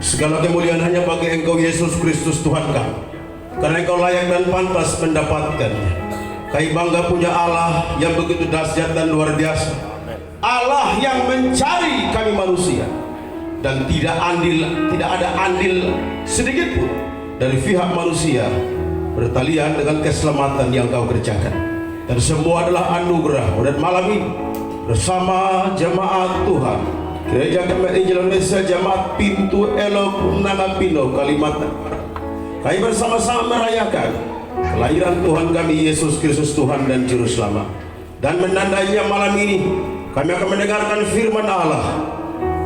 Segala kemuliaan hanya bagi Engkau Yesus Kristus Tuhan kami, karena Engkau layak dan pantas mendapatkannya. Kami bangga punya Allah yang begitu dahsyat dan luar biasa, Allah yang mencari kami manusia, dan tidak ada andil sedikit pun dari pihak manusia bertalian dengan keselamatan yang Kau kerjakan, dan semua adalah anugerah. Dan malam ini bersama jemaat Tuhan Gereja Kemen Injil Indonesia Jemaat Pintu Elok Nangapino Kalimantan, kami bersama-sama merayakan kelahiran Tuhan kami Yesus Kristus Tuhan dan Juru Selamat. Dan menandainya malam ini kami akan mendengarkan firman Allah.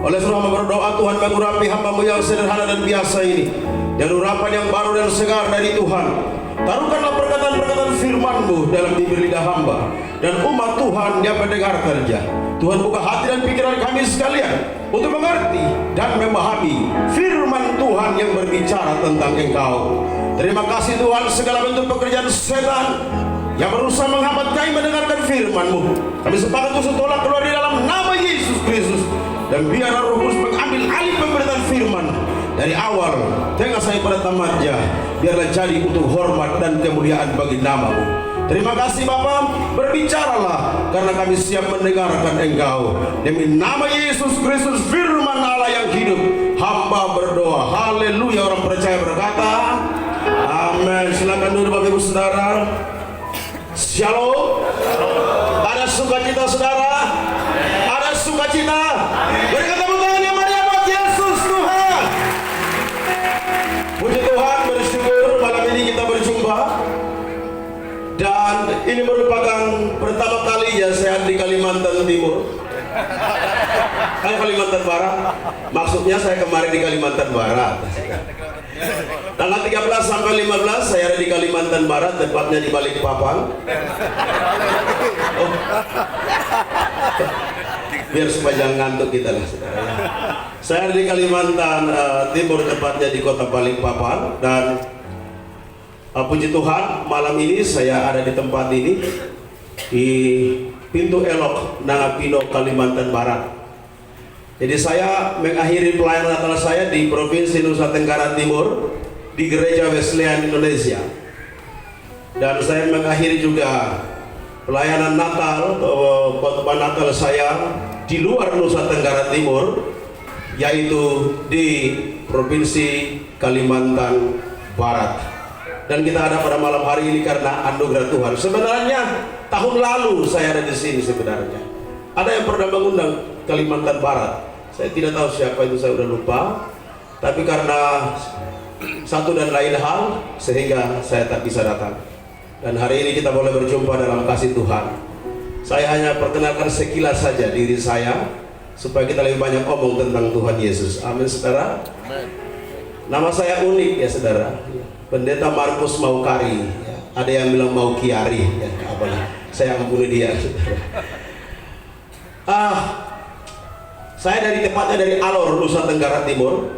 Oleh sebab berdoa, Tuhan mengurapi hamba-Mu yang sederhana dan biasa ini, dan urapan yang baru dan segar dari Tuhan. Taruhkanlah perkataan-perkataan firman-Mu dalam bibir lidah hamba dan umat Tuhan yang mendengar kerja. Tuhan buka hati dan pikiran kami sekalian untuk mengerti dan memahami firman Tuhan yang berbicara tentang Engkau. Terima kasih Tuhan, segala bentuk pekerjaan setan yang berusaha menghambat kami mendengarkan firman-Mu, kami sepakat untuk tolak keluar di dalam nama Yesus Kristus. Dan biar Roh Kudus mengambil alih pemberitaan firman dari awal tengah saya pada tamatnya, biarlah jadi untuk hormat dan kemuliaan bagi nama-Mu. Terima kasih Bapa, berbicaralah karena kami siap mendengarkan Engkau. Demi nama Yesus Kristus firman Allah yang hidup, hamba berdoa. Haleluya. Orang percaya berkata amin. Silakan duduk Bapak Ibu Saudara. Shalom. Ada sukacita saudara? Ada sukacita? Berikan tepuk tangan yang meriah buat Yesus Tuhan. Puji Tuhan, bersyukur malam ini kita berjumpa. Dan ini merupakan pertama kalinya saya di Kalimantan Timur. Kalimantan Barat. Maksudnya saya kemarin di Kalimantan Barat. Tanggal 13 sampai 15 saya ada di Kalimantan Barat, tepatnya di Balikpapan. Oh. Biar supaya jangan ngantuk kita lah. Saya ada di Kalimantan Timur, tepatnya di kota Balikpapan. Dan puji Tuhan, malam ini saya ada di tempat ini di Pintu Elok Nangapino Kalimantan Barat. Jadi saya mengakhiri pelayanan Natal saya di Provinsi Nusa Tenggara Timur di Gereja Wesleyan Indonesia. Dan saya mengakhiri juga pelayanan Natal atau khotbah Natal saya di luar Nusa Tenggara Timur, yaitu di Provinsi Kalimantan Barat. Dan kita ada pada malam hari ini karena anugerah Tuhan. Sebenarnya tahun lalu saya ada di sini sebenarnya. Ada yang pernah mengundang Kalimantan Barat. Saya tidak tahu siapa itu, saya udah lupa. Tapi karena satu dan lain hal sehingga saya tak bisa datang. Dan hari ini kita boleh berjumpa dalam kasih Tuhan. Saya hanya perkenalkan sekilas saja diri saya supaya kita lebih banyak omong tentang Tuhan Yesus. Amin saudara. Nama saya unik ya saudara. Pendeta Markus Maukari. Ada yang bilang Maukiari ya, apalah. Saya ampuni dia. Saya tepatnya dari Alor, Nusa Tenggara Timur.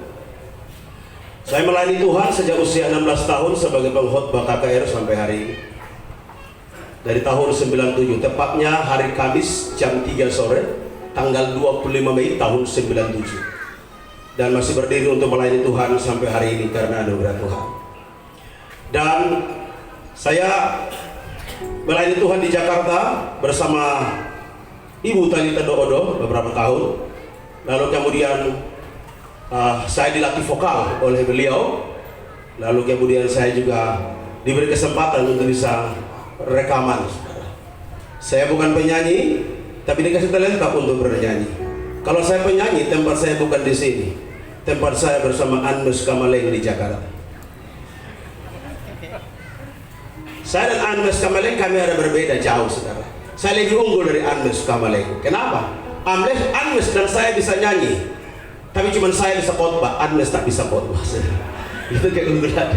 Saya melayani Tuhan sejak usia 16 tahun sebagai pengkhotbah KKR sampai hari ini. Dari tahun 97, tepatnya hari Kamis jam 3 sore, tanggal 25 Mei tahun 97. Dan masih berdiri untuk melayani Tuhan sampai hari ini karena anugerah Tuhan. Dan saya melayani Tuhan di Jakarta bersama Ibu Talita Doodo beberapa tahun. Lalu kemudian saya dilatih vokal oleh beliau. Lalu kemudian saya juga diberi kesempatan untuk bisa rekaman. Saya bukan penyanyi, tapi dikasih talenta untuk bernyanyi. Kalau saya penyanyi, tempat saya bukan di sini. Tempat saya bersama Anmes Kamaleng di Jakarta. Saya dan Anmes Kamaleng kami ada berbeda jauh, saudara. Saya lebih unggul dari Anmes Kamaleng. Kenapa? Anmes dan saya bisa nyanyi. Tapi cuma saya bisa khotbah, Agnes tak bisa khotbah. Itu keunggulan.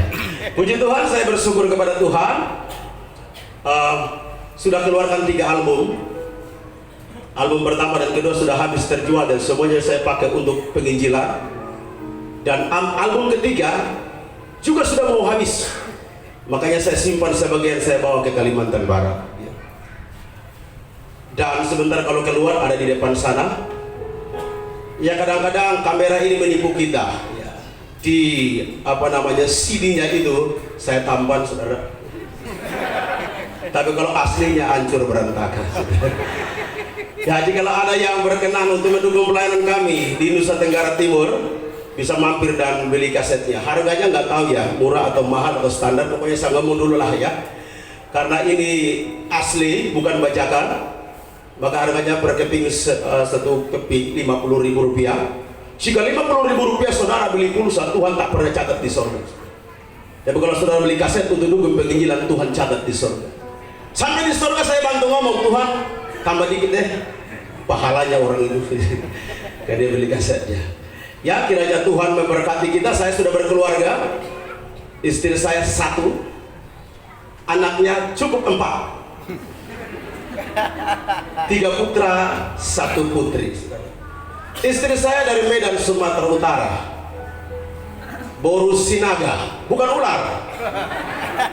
Puji Tuhan, saya bersyukur kepada Tuhan. Sudah keluarkan 3 album. Album pertama dan kedua sudah habis terjual dan semuanya saya pakai untuk penginjilan. Dan album ketiga juga sudah mau habis. Makanya saya simpan sebagian, saya bawa ke Kalimantan Barat. Dan sebentar kalau keluar ada di depan sana. Ya kadang-kadang kamera ini menipu kita. Di CD-nya itu saya tampan, saudara. Tapi kalau aslinya hancur berantakan. Jadi kalau ada yang berkenan untuk mendukung pelayanan kami di Nusa Tenggara Timur, bisa mampir dan beli kasetnya. Harganya nggak tahu ya, murah atau mahal atau standar, pokoknya saya ngomong dulu lah ya. Karena ini asli, bukan bajakan. Maka harganya per keping satu keping 50.000 rupiah. Jika 50.000 rupiah saudara beli pulsa, Tuhan tak pernah catat di sorga. Tapi kalau saudara beli kaset untuk dukung penginjilan, Tuhan catat di sorga. Sampai di sorga saya bantu ngomong, Tuhan tambah dikit deh pahalanya orang itu. Karena dia beli kasetnya. Ya kiranya Tuhan memberkati kita. Saya sudah berkeluarga, istri saya 1, anaknya cukup 4. 3 putra, 1 putri. Istri saya dari Medan, Sumatera Utara. Boru Sinaga, bukan ular,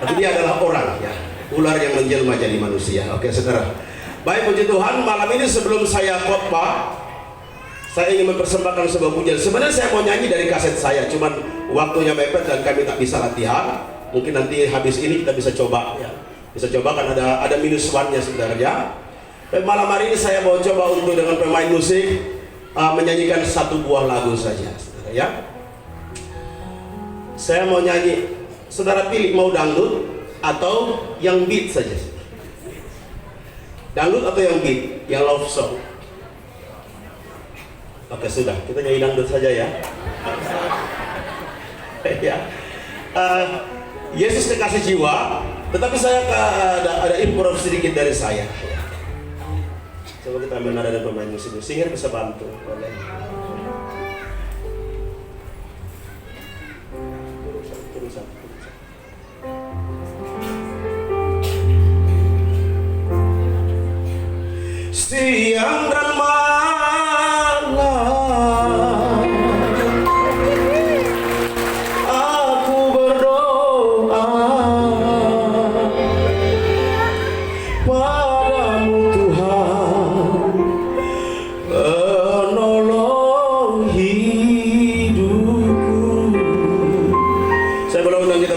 tapi dia adalah orang ya. Ular yang menjelma jadi manusia. Oke saudara. Baik, puji Tuhan, malam ini sebelum saya khotbah, saya ingin mempersembahkan sebuah pujian. Sebenarnya saya mau nyanyi dari kaset saya, cuman waktunya mepet dan kami tak bisa latihan. Mungkin nanti habis ini kita bisa coba ya. Bisa coba kan ada minus one-nya sebenarnya. Dan malam hari ini saya mau coba untuk dengan pemain musik menyanyikan 1 buah lagu saja, saudara ya. Saya mau nyanyi, saudara pilih mau dangdut atau yang beat saja. Dangdut atau yang beat, yang love song. Oke sudah, kita nyanyi dangdut saja ya. Ya. Yesus kekasih jiwa. Tetapi saya ada improv sedikit dari saya. Coba kita menada dan pemain musik. Singer bisa bantu. Boleh. Siang dan malam aku berdoa padamu Tuhan, penolong hidupku. Saya belum undang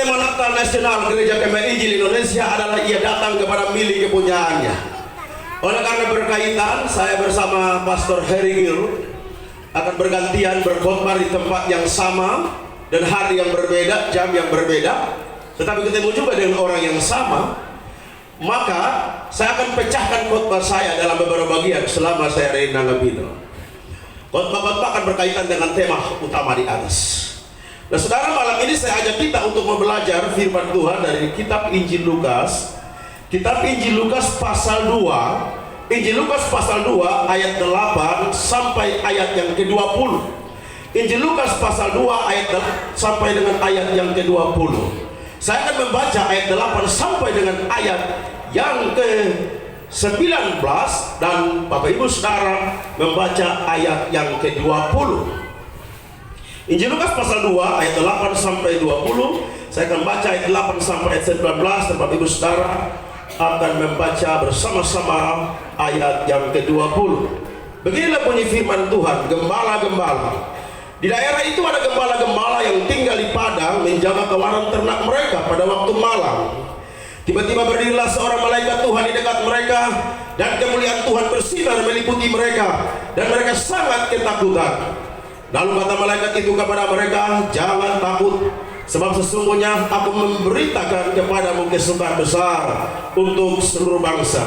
tema Natal Nasional Gereja Kemah Injil Indonesia adalah ia datang kepada milik kepunyaannya. Oleh karena berkaitan, saya bersama Pastor Harry Gill akan bergantian berkhotbah di tempat yang sama dan hari yang berbeda, jam yang berbeda, tetapi ketemu juga dengan orang yang sama. Maka saya akan pecahkan khotbah saya dalam beberapa bagian selama saya ada di Nangapino. Khotbah-khotbah akan berkaitan dengan tema utama di atas. Nah saudara, malam ini saya ajak kita untuk belajar firman Tuhan dari kitab Injil Lukas. Kitab Injil Lukas pasal 2. Injil Lukas pasal 2 ayat 8 sampai ayat yang ke-20. Injil Lukas pasal 2 ayat sampai dengan ayat yang ke-20. Saya akan membaca ayat 8 sampai dengan ayat yang ke-19 dan Bapak Ibu Saudara membaca ayat yang ke-20. Injil Lukas pasal 2 ayat 8 sampai 20. Saya akan baca ayat 8 sampai ayat 19 dan Bapak Ibu Saudara akan membaca bersama-sama ayat yang ke-20. Beginilah bunyi firman Tuhan. Gembala-gembala. Di daerah itu ada gembala-gembala yang tinggal di padang menjaga kawanan ternak mereka pada waktu malam. Tiba-tiba berdirilah seorang malaikat Tuhan di dekat mereka, dan kemuliaan Tuhan bersinar meliputi mereka, dan mereka sangat ketakutan. Lalu kata malaikat itu kepada mereka, "Jangan takut, sebab sesungguhnya aku memberitakan kepadamu kesukaan besar untuk seluruh bangsa.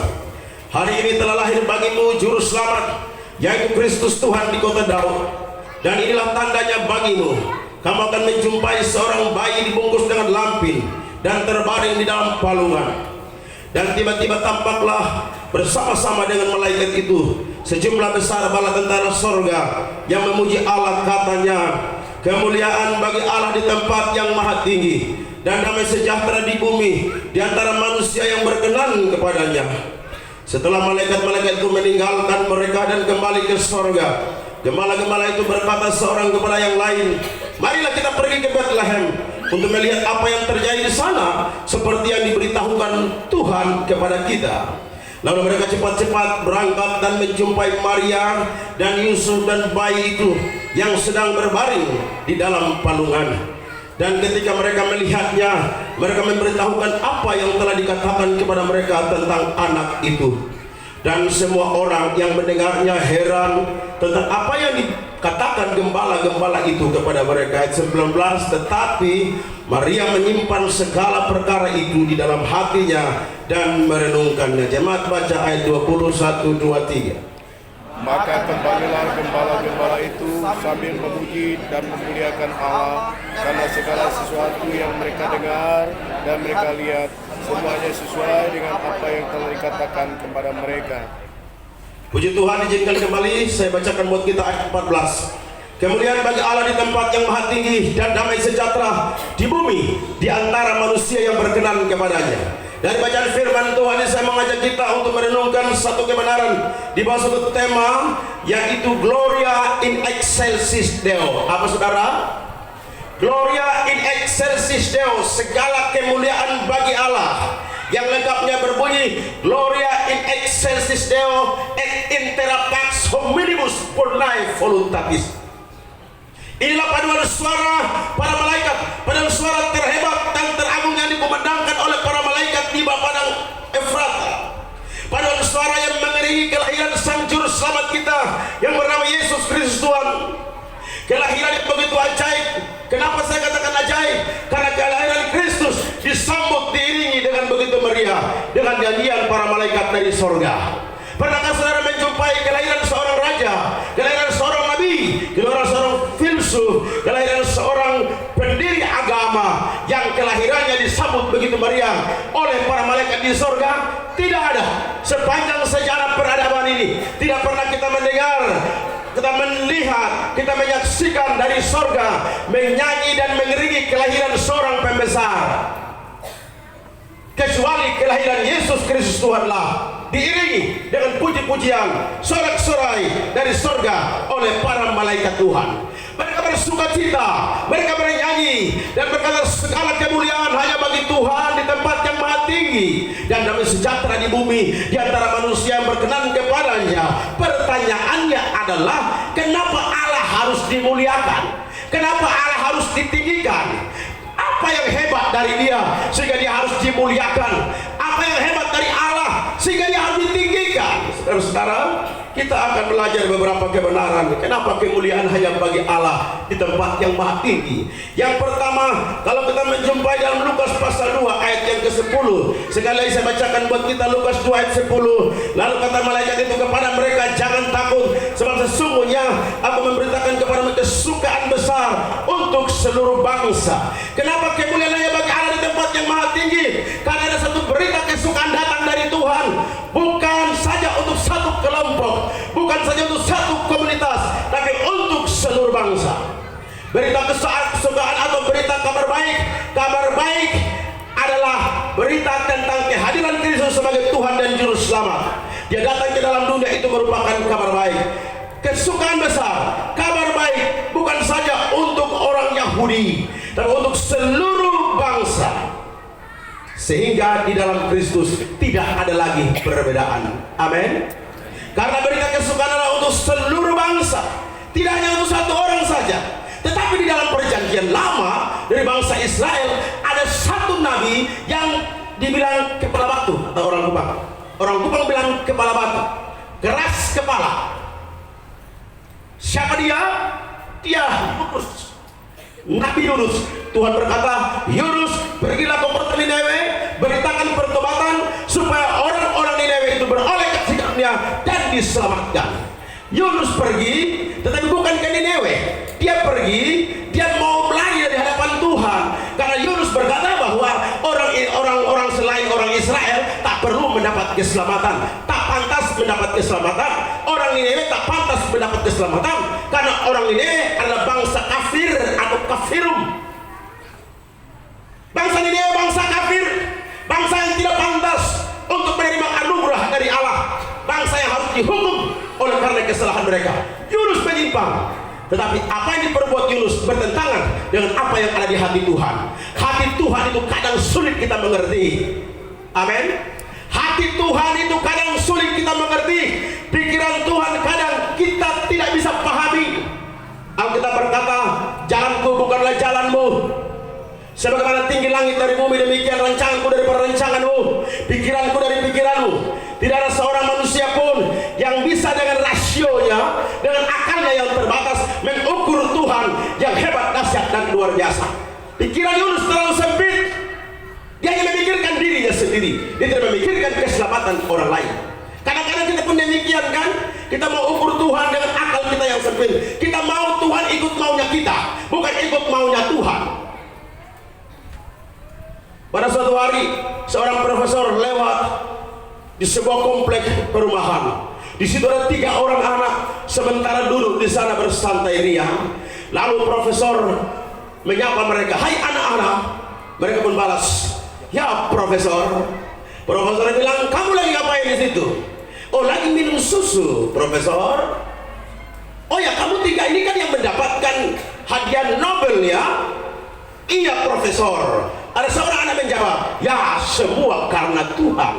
Hari ini telah lahir bagimu juru selamat, yaitu Kristus Tuhan di kota Daud. Dan inilah tandanya bagimu, kamu akan menjumpai seorang bayi dibungkus dengan lampin dan terbaring di dalam palungan." Dan tiba-tiba tampaklah bersama-sama dengan malaikat itu sejumlah besar bala tentara sorga yang memuji Allah, katanya, "Kemuliaan bagi Allah di tempat yang maha tinggi, dan damai sejahtera di bumi di antara manusia yang berkenan kepadanya." Setelah malaikat-malaikat itu meninggalkan mereka dan kembali ke sorga, gembala-gembala itu berkata seorang gembala yang lain, "Marilah kita pergi ke Bethlehem untuk melihat apa yang terjadi di sana, seperti yang diberitahukan Tuhan kepada kita." Lalu mereka cepat-cepat berangkat dan menjumpai Maria dan Yusuf dan bayi itu yang sedang berbaring di dalam palungan. Dan ketika mereka melihatnya, mereka memberitahukan apa yang telah dikatakan kepada mereka tentang anak itu. Dan semua orang yang mendengarnya heran tentang apa yang dikatakan gembala-gembala itu kepada mereka. Ayat 19, tetapi Maria menyimpan segala perkara itu di dalam hatinya dan merenungkannya. Jemaat baca ayat 21, 23. Maka kembalilah gembala-gembala itu sambil memuji dan memuliakan Allah, karena segala sesuatu yang mereka dengar dan mereka lihat semuanya sesuai dengan apa yang telah dikatakan kepada mereka. Puji Tuhan, izinkan kembali saya bacakan buat kita ayat 14. Kemuliaan bagi Allah di tempat yang maha tinggi, dan damai sejahtera di bumi di antara manusia yang berkenan kepadanya. Dari bacaan firman Tuhan ini saya mengajak kita untuk merenungkan satu kebenaran di bawah satu tema, yaitu Gloria in excelsis Deo. Apa saudara? Gloria in excelsis Deo, segala kemuliaan bagi Allah. Yang lengkapnya berbunyi, Gloria in excelsis Deo et intera pax hominibus burnae voluntatis. Inilah paduan suara para malaikat, paduan suara terhebat dan teragung yang dikumandangkan oleh para malaikat di padang Efrata. Paduan suara yang mengiringi kelahiran sang juru selamat kita yang bernama Yesus Kristus Tuhan. Kelahiran yang begitu ajaib. Kenapa saya katakan ajaib? Karena kelahiran Kristus disambut diiringi dengan begitu meriah dengan nyanyian para malaikat dari sorga. Pernahkah saudara menjumpai kelahiran seorang raja, kelahiran seorang nabi, kelahiran seorang filsuf, kelahiran seorang pendiri agama yang kelahirannya disambut begitu meriah oleh para malaikat di sorga? Tidak ada. Sepanjang sejarah peradaban ini tidak pernah kita mendengar, kita melihat, kita menyaksikan dari sorga menyanyi dan mengiringi kelahiran seorang pembesar, kecuali kelahiran Yesus Kristus Tuhanlah diiringi dengan puji-pujian, sorak-sorai dari sorga oleh para malaikat Tuhan. Mereka bersuka cita, mereka bernyanyi dan berkata segala kemuliaan hanya bagi Tuhan di tempat yang maha tinggi, dan damai sejahtera di bumi di antara manusia yang berkenan kepadanya. Pertanyaannya adalah, kenapa Allah harus dimuliakan? Kenapa Allah harus ditinggikan? Apa yang hebat dari dia sehingga dia harus dimuliakan? Apa yang hebat dari Allah sehingga dia harus ditinggikan? Saudara-saudara, kita akan belajar beberapa kebenaran. Kenapa kemuliaan hanya bagi Allah di tempat yang maha tinggi? Yang pertama, kalau kita menjumpai dalam Lukas pasal 2 ayat yang ke-10, sekali lagi saya bacakan buat kita Lukas 2 ayat 10. Lalu kata malaikat itu kepada mereka, jangan takut, sebab sesungguhnya aku memberitakan kepada mereka kesukaan besar untuk seluruh bangsa. Kenapa kemuliaan hanya bagi Allah di tempat yang maha tinggi? Karena ada satu berita kesukaan datang dari Tuhan, bukan saja untuk satu kelompok, bukan saja untuk satu komunitas, tapi untuk seluruh bangsa. Berita kesukaan atau berita kabar baik adalah berita tentang kehadiran Kristus sebagai Tuhan dan Juru Selamat. Dia datang ke dalam dunia, itu merupakan kabar baik. Kesukaan besar, kabar baik bukan saja untuk orang Yahudi, tapi untuk seluruh bangsa. Sehingga di dalam Kristus tidak ada lagi perbedaan. Amin. Karena berita kesukaan adalah untuk seluruh bangsa, tidak hanya untuk satu orang saja. Tetapi di dalam perjanjian lama dari bangsa Israel ada satu nabi yang dibilang kepala batu atau orang Kupang. Orang Kupang bilang kepala batu, keras kepala. Siapa dia? Dia Yunus, Nabi Yunus. Tuhan berkata, Yunus, pergilah ke kota Niniwe, beritakan pertobatan supaya orang-orang Niniwe itu beroleh sikapnya dan diselamatkan. Yunus pergi, tetapi bukan ke Niniwe. Dia pergi, dia mau lari dari hadapan Tuhan. Karena Yunus berkata bahwa orang selain orang Israel tak perlu mendapat keselamatan, tak pantas mendapat keselamatan. Orang Niniwe tak pantas mendapat keselamatan karena orang Niniwe adalah bangsa kafir atau kafirum. Bangsa Niniwe bangsa kafir, bangsa yang tidak pantas untuk menerima anugerah dari Allah, bangsa yang harus dihukum oleh karena kesalahan mereka. Yunus menyimpang, tetapi apa yang diperbuat Yunus bertentangan dengan apa yang ada di hati Tuhan. Hati Tuhan itu kadang sulit kita mengerti. Amin. Hati Tuhan itu kadang sulit kita mengerti. Pikiran Tuhan kadang kita tidak bisa pahami. Alkitab berkata, jalanku bukanlah jalanmu, sebagaimana tinggi langit dari bumi, demikian rancanganku daripada rancanganmu, pikiranku dari pikiranmu. Tidak ada seorang manusia pun yang bisa dengan rasionya, dengan akalnya yang terbatas mengukur Tuhan yang hebat, dahsyat dan luar biasa. Pikiran Yunus terlalu sempit. Dia hanya memikirkan dirinya sendiri. Dia tidak memikirkan keselamatan orang lain. Kadang-kadang kita pun demikian kan? Kita mau ukur Tuhan dengan akal kita yang sempit. Kita mau Tuhan ikut maunya kita, bukan ikut maunya Tuhan. Pada suatu hari, seorang profesor lewat di sebuah komplek perumahan. Di situ ada 3 orang anak sementara duduk di sana bersantai riang. Lalu profesor menyapa mereka, "Hai anak-anak." Mereka pun balas, "Ya profesor." Profesor bilang, "Kamu lagi ngapain di situ?" "Oh, lagi minum susu, profesor." "Oh ya, kamu 3 ini kan yang mendapatkan hadiah Nobel ya?" "Iya profesor." Ada seorang anak menjawab, "Ya, semua karena Tuhan."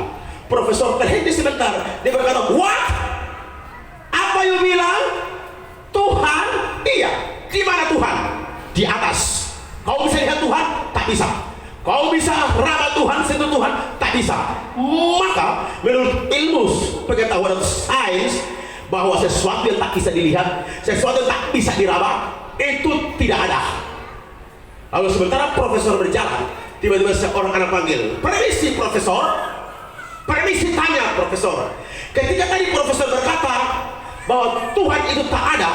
Profesor terhenti sebentar. Dia berkata, "What? Apa you bilang? Tuhan?" "Iya." "Di mana Tuhan?" "Di atas." "Kau bisa lihat Tuhan?" "Tak bisa." "Kau bisa raba Tuhan, sentuh Tuhan?" "Tak bisa." Maka menurut ilmu pengetahuan sains, bahwa sesuatu yang tak bisa dilihat, sesuatu yang tak bisa diraba, itu tidak ada. Lalu sementara profesor berjalan, tiba-tiba seorang anak panggil, "Permisi profesor." "Permisi," tanya profesor. Ketika tadi profesor berkata bahwa Tuhan itu tak ada,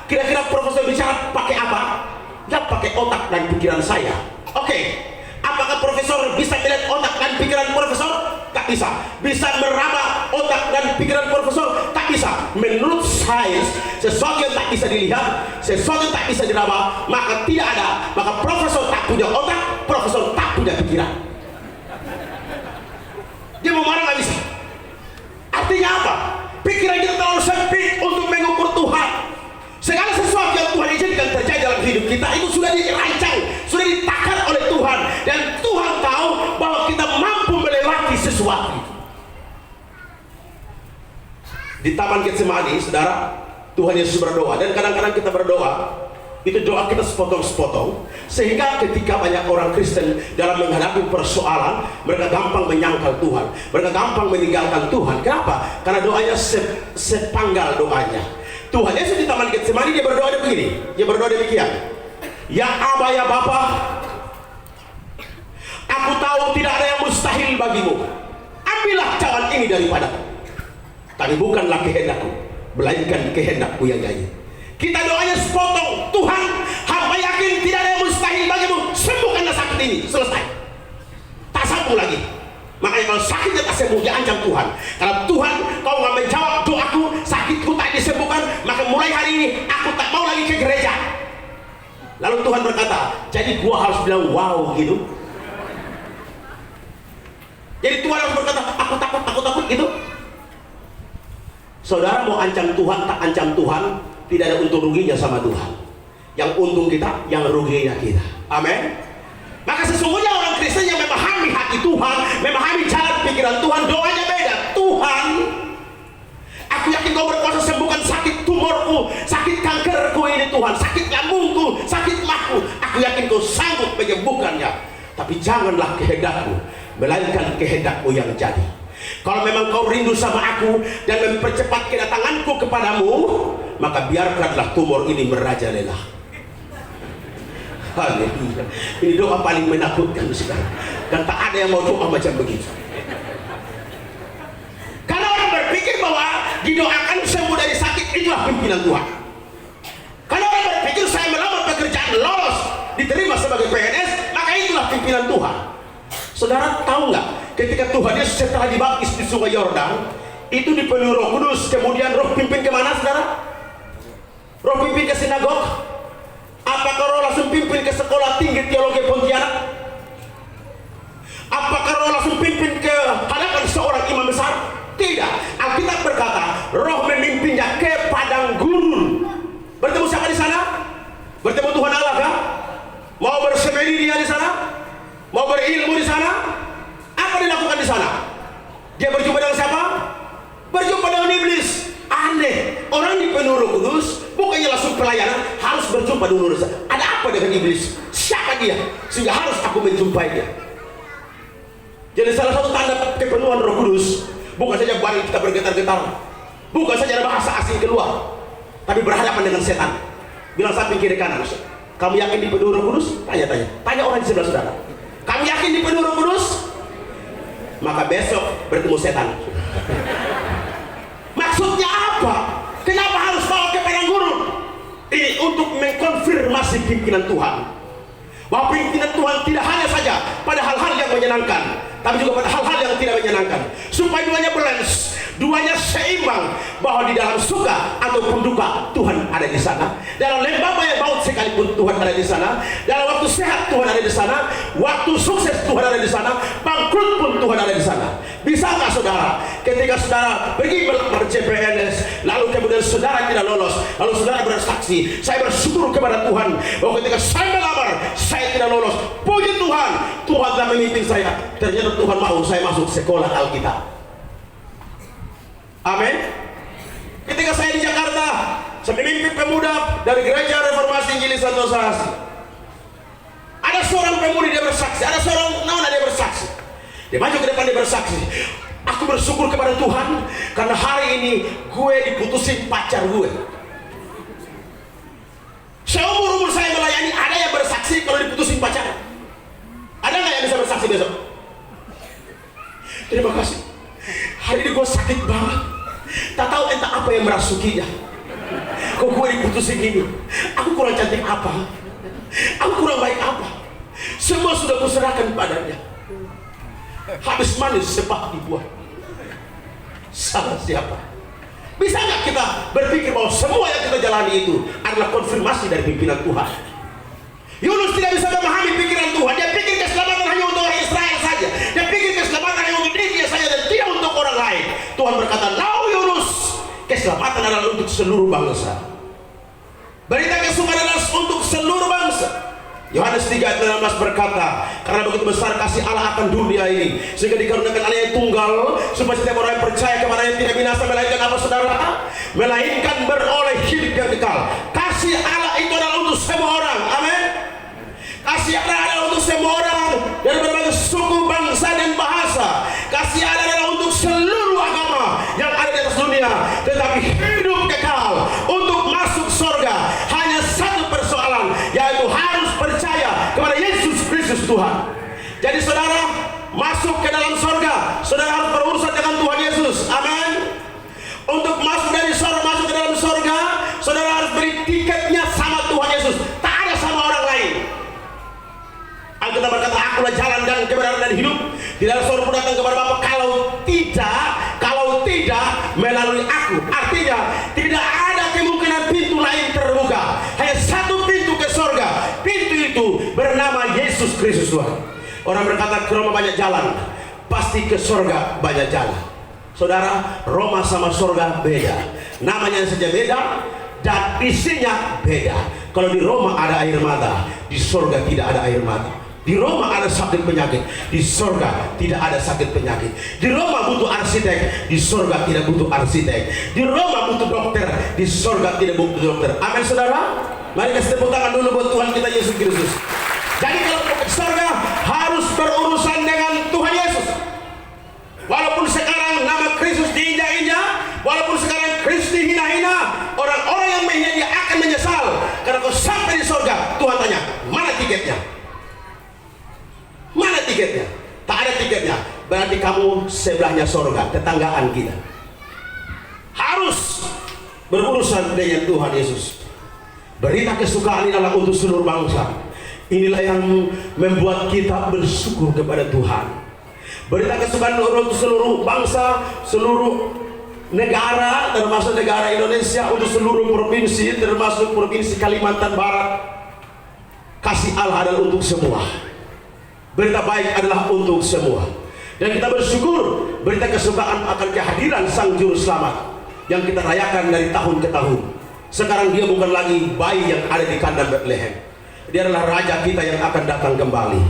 kira-kira profesor bicara pakai apa? Ya, pakai otak dan pikiran saya. Oke. Apakah profesor bisa melihat otak dan pikiran profesor? Tak bisa. Bisa meraba otak dan pikiran profesor? Tak bisa. Menurut sains, sesuatu yang tak bisa dilihat, sesuatu yang tak bisa diraba, maka tidak ada. Maka profesor tak punya otak, profesor tak punya pikiran. Dia mau marah nggak bisa. Artinya apa? Pikiran kita terlalu sempit untuk mengukur Tuhan. Segala sesuatu yang Tuhan izinkan terjadi dalam hidup kita itu sudah dirancang, sudah ditakar oleh Tuhan, dan Tuhan tahu bahwa kita mampu melewati sesuatu itu. Di Taman Getsemani, saudara, Tuhan Yesus berdoa, dan kadang-kadang kita berdoa, Itu doa kita sepotong-sepotong, sehingga ketika banyak orang Kristen dalam menghadapi persoalan, mereka gampang menyangkal Tuhan, mereka gampang meninggalkan Tuhan. Kenapa? Karena doanya sepanggal doanya. Tuhan Yesus di Taman Getsemani, dia berdoa begini, dia berdoa demikian: Ya Aba, ya Bapa, aku tahu tidak ada yang mustahil bagimu. Ambillah cawan ini daripadaku, tapi bukanlah kehendakku, melainkan kehendakku yang jadi. Kita doanya sepotong. Tuhan, hamba yakin tidak ada yang mustahil bagimu, sembuhkanlah sakit ini. Selesai, tak sambung lagi. Makanya kalau sakitnya tak sembuh, dia ancam Tuhan. Karena Tuhan, kau nggak menjawab doaku, sakitku tak disembuhkan, maka mulai hari ini aku tak mau lagi ke gereja. Lalu Tuhan berkata, jadi gua harus bilang wow gitu. Jadi Tuhan harus berkata, aku takut gitu. Saudara mau ancam Tuhan, tak ancam Tuhan, tidak ada untung ruginya sama Tuhan. Yang untung kita, yang ruginya kita. Amin. Maka sesungguhnya orang Kristen yang memahami hati Tuhan, memahami jalan pikiran Tuhan, doanya beda. Tuhan, aku yakin kau berkuasa sembuhkan sakit tumorku, sakit kankerku ini Tuhan, sakit lambungku, sakit mahku. Aku yakin kau sanggup menyembuhkannya. Tapi janganlah kehendakku, melainkan kehendakmu yang jadi. Kalau memang kau rindu sama aku dan mempercepat kedatanganku kepadamu, maka biarkanlah tumor ini merajalela. Haleluya. Ini doa paling menakutkan, saudara. Dan tak ada yang mau doa macam begitu. Karena orang berpikir bahwa didoakan sembuh dari sakit itulah pimpinan Tuhan. Karena orang berpikir saya melamar pekerjaan, lolos, diterima sebagai PNS, maka itulah pimpinan Tuhan. Saudara tahu nggak? Ketika Tuhan Yesus setelah dibaptis di Sungai Yordan, itu dipenuhi Roh Kudus, kemudian Roh pimpin kemana, saudara? Roh pimpin ke sinagog? Apakah Roh langsung pimpin ke sekolah tinggi teologi Pontianak? Apakah Roh langsung pimpin ke hadapan seorang imam besar? Tidak. Alkitab berkata, Roh memimpinnya ke padang gurun. Bertemu siapa di sana? Bertemu Tuhan Allah kah? Mau bersemedi dia di sana? Mau berilmu di sana? Apa dilakukan di sana? Dia berjumpa dengan siapa? Berjumpa dengan iblis. Aneh, orang dipenuhi Roh Kudus bukannya langsung pelayanan, harus berjumpa dulu. Ada apa dengan iblis? Siapa dia? Sehingga harus aku menjumpai dia. Jadi salah satu tanda kepenuhan Roh Kudus bukan saja badan kita bergetar-getar, bukan saja ada bahasa asing keluar, tapi berhadapan dengan setan. Bilang samping kiri kanan, kamu yakin dipenuhi Roh Kudus? Tanya orang di sebelah saudara. Kamu yakin dipenuhi Roh Kudus? Maka besok bertemu setan. Maksudnya apa? Kenapa harus bawa ke padang gurun? Ini untuk mengkonfirmasi pimpinan Tuhan, bahwa pimpinan Tuhan tidak hanya saja pada hal-hal yang menyenangkan, tapi juga pada hal-hal yang tidak menyenangkan, supaya duanya balance, duanya seimbang, bahwa di dalam suka ataupun duka Tuhan ada di sana, dalam lembah yang maut sekalipun Tuhan ada di sana, dalam waktu sehat Tuhan ada di sana, waktu sukses Tuhan ada di sana, bangkrut pun Tuhan ada di sana. Bisa nggak saudara, ketika saudara pergi melamar CPNS, lalu kemudian saudara tidak lolos, lalu saudara bersaksi, saya bersyukur kepada Tuhan bahwa ketika saya melamar, saya tidak lolos, puji Tuhan, Tuhan telah memimpin saya. Ternyata Tuhan mau saya masuk sekolah Alkitab. Amin. Ketika saya di Jakarta, saya memimpin pemuda dari Gereja Reformasi Injili Santosa Asih. Ada seorang pemudi, dia bersaksi. Ada seorang nona, dia bersaksi. Dia maju ke depan, dia bersaksi. Aku bersyukur kepada Tuhan karena hari ini gue diputusin pacar gue. Seumur-umur saya melayani, ada yang bersaksi kalau diputusin pacar? Ada nggak yang bisa bersaksi besok? Terima kasih. Hari ini gue sakit banget. Tak tahu entah apa yang merasukinya. Kok gue diputusin gini? Aku kurang cantik apa? Aku kurang baik apa? Semua sudah kuserahkan padanya. Habis manis sepak dibuat. Salah siapa? Bisa nggak kita berpikir bahwa semua yang kita jalani itu adalah konfirmasi dari pimpinan Tuhan? Yunus tidak bisa memahami pikiran Tuhan. Dia pikir keselamatan hanya untuk orang Israel saja. Dia pikir keselamatan hanya untuk dirinya saja dan tidak untuk orang lain. Tuhan berkata, "Lau Yunus, keselamatan adalah untuk seluruh bangsa." Berita kesukaan adalah untuk seluruh bangsa. Yohanes 3:16 berkata, karena begitu besar kasih Allah akan dunia ini, sehingga dikaruniakan Anak yang tunggal, supaya setiap orang yang percaya kepadanya tidak binasa, melainkan apa saudara? Melainkan beroleh hidup yang kekal. Kasih Allah itu adalah untuk semua orang. Amin. Kasih Allah adalah untuk semua orang dari berbagai suku, bangsa, dan bahasa. Kasih Allah adalah untuk seluruh agama yang ada di atas dunia. Tetapi hidup kekal untuk masuk surga hanya satu persoalan, yaitu harus percaya kepada Yesus Kristus Tuhan. Jadi saudara masuk ke dalam surga, saudara harus berurusan dengan Tuhan Yesus. Amin. Untuk masuk dari surga, masuk ke dalam surga, saudara harus beri tiketnya sama Tuhan Yesus. Tak ada sama orang lain. Alkitab berkata, akulah jalan dan kebenaran dan hidup. Tidak ada seorang pun datang kepada Bapa kalau tidak melalui aku. Artinya tidak ada kemungkinan pintu lain terbuka. Hanya satu pintu ke surga. Pintu itu bernama Yesus Kristus Tuhan. Orang berkata ke Roma banyak jalan, pasti ke surga banyak jalan. Saudara, Roma sama surga beda. Namanya saja beda dan isinya beda. Kalau di Roma ada air mata, di surga tidak ada air mata. Di Roma ada sakit penyakit, di surga tidak ada sakit penyakit. Di Roma butuh arsitek, di surga tidak butuh arsitek. Di Roma butuh dokter, di surga tidak butuh dokter. Amin saudara. Mari kita tepuk tangan dulu buat Tuhan kita Yesus Kristus. Jadi kalau ke surga harus berurusan dengan Tuhan Yesus. Walaupun sekarang nama Kristus diinjak-injak, walaupun sekarang Kristus dihina-hina, orang-orang yang menghina dia akan menyesal. Karena kau sampai di surga, Tuhan tanya, mana tiketnya? Mana tiketnya? Tak ada tiketnya. Berarti kamu sebelahnya surga, tetanggaan kita. Harus berurusan dengan Tuhan Yesus. Berita kesukaan ini adalah untuk seluruh bangsa. Inilah yang membuat kita bersyukur kepada Tuhan. Berita kesukaan untuk seluruh bangsa, seluruh negara, termasuk negara Indonesia, untuk seluruh provinsi, termasuk provinsi Kalimantan Barat. Kasih Allah adalah untuk semua. Berita baik adalah untuk semua. Dan kita bersyukur berita kesukaan akan kehadiran Sang Juru Selamat yang kita rayakan dari tahun ke tahun. Sekarang dia bukan lagi bayi yang ada di kandang Bethlehem. Dia adalah Raja kita yang akan datang kembali,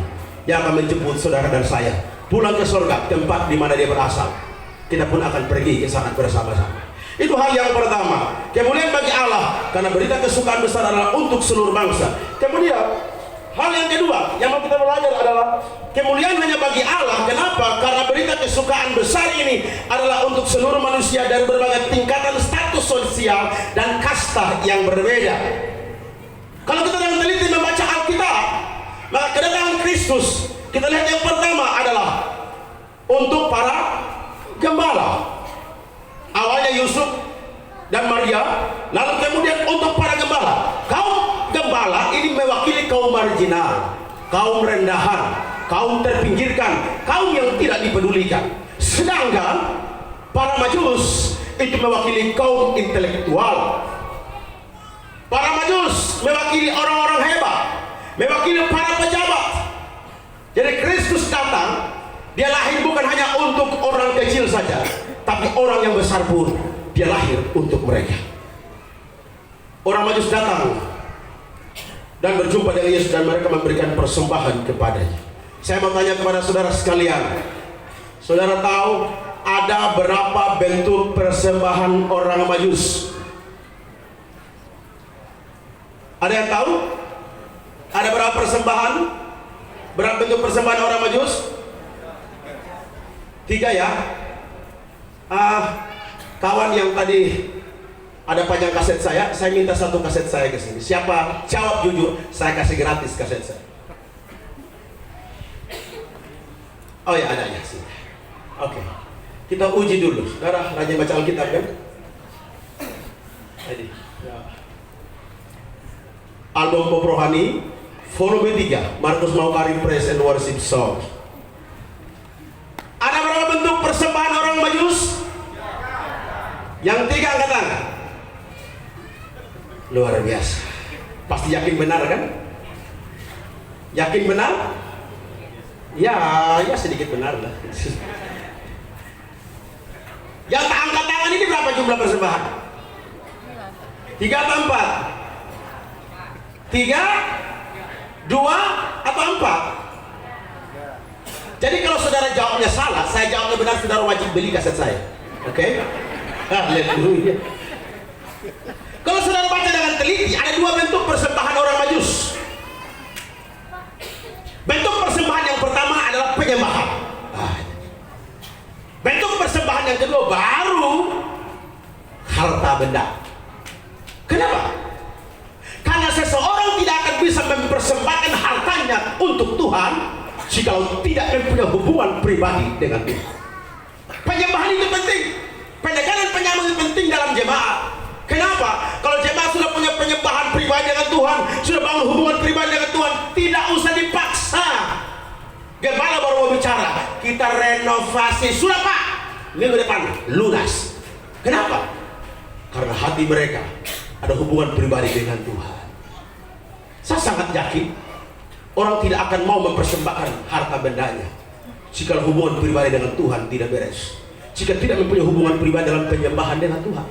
yang akan menjemput saudara dan saya pulang ke surga, tempat di mana dia berasal. Kita pun akan pergi ke sana bersama-sama. Itu hal yang pertama. Kemudian bagi Allah, karena berita kesukaan besar adalah untuk seluruh bangsa. Kemudian hal yang kedua yang mau kita belajar adalah kemuliaan hanya bagi Allah. Kenapa? Karena berita kesukaan besar ini adalah untuk seluruh manusia dari berbagai tingkatan status sosial dan kasta yang berbeda. Kalau kita dengan teliti membaca Alkitab, maka kedatangan Kristus, kita lihat yang pertama adalah untuk para gembala. Awalnya Yusuf dan Maria, lalu kemudian untuk para gembala. Kaum gembala ini mewakili kaum marginal, kaum rendahan, kaum terpinggirkan, kaum yang tidak dipedulikan. Sedangkan para majus itu mewakili kaum intelektual. Para majus mewakili orang-orang hebat, mewakili para pejabat. Jadi Kristus datang, dia lahir bukan hanya untuk orang kecil saja, tapi orang yang besar pun dia lahir untuk mereka. Orang majus datang dan berjumpa dengan Yesus dan mereka memberikan persembahan kepadanya. Saya mau tanya kepada saudara sekalian, saudara tahu ada berapa bentuk persembahan orang majus? Ada yang tahu? Ada berapa persembahan? Berapa bentuk persembahan orang majus? 3 ya. Kawan yang tadi ada panjang kaset saya minta 1 kaset saya ke sini. Siapa jawab jujur, saya kasih gratis kaset saya. Oh ya, ada ya sih. Oke. Kita uji dulu. Saudara rajin baca Alkitab kan? Tadi. Ya. Album pop rohani volume 3, Markus Maukarim Praise and Worship Song. Ada berapa bentuk persembahan orang majus? Yang 3 angkat tangan. Luar biasa. Pasti yakin benar kan? Yakin benar? Ya sedikit benar lah. Yang tak angkat tangan ini berapa jumlah persembahan? 3 atau 4? 3, 2, atau 4? Jadi kalau saudara jawabnya salah, saya jawabnya benar, saudara wajib beli kaset saya. Oke? Lihat dulu ya. Kalau saudara baca dengan teliti, ada 2 bentuk persembahan orang majus. penyembahan. Bentuk persembahan yang kedua baru harta benda. Kenapa? Karena seseorang tidak akan bisa mempersembahkan hartanya untuk Tuhan jikalau tidak mempunyai hubungan pribadi dengan Tuhan. Penyembahan itu penting. Pendekatan penyembahan itu penting dalam jemaat. Kenapa? Kalau jemaat sudah punya penyembahan pribadi dengan Tuhan, sudah bangun hubungan pribadi dengan Tuhan, tidak usah dipaksa. Gembala baru mau bicara, kita renovasi, sudah Pak, minggu depan lunas. Kenapa? Karena hati mereka ada hubungan pribadi dengan Tuhan. Saya sangat yakin orang tidak akan mau mempersembahkan harta bendanya jika hubungan pribadi dengan Tuhan tidak beres, jika tidak mempunyai hubungan pribadi dalam penyembahan dengan Tuhan.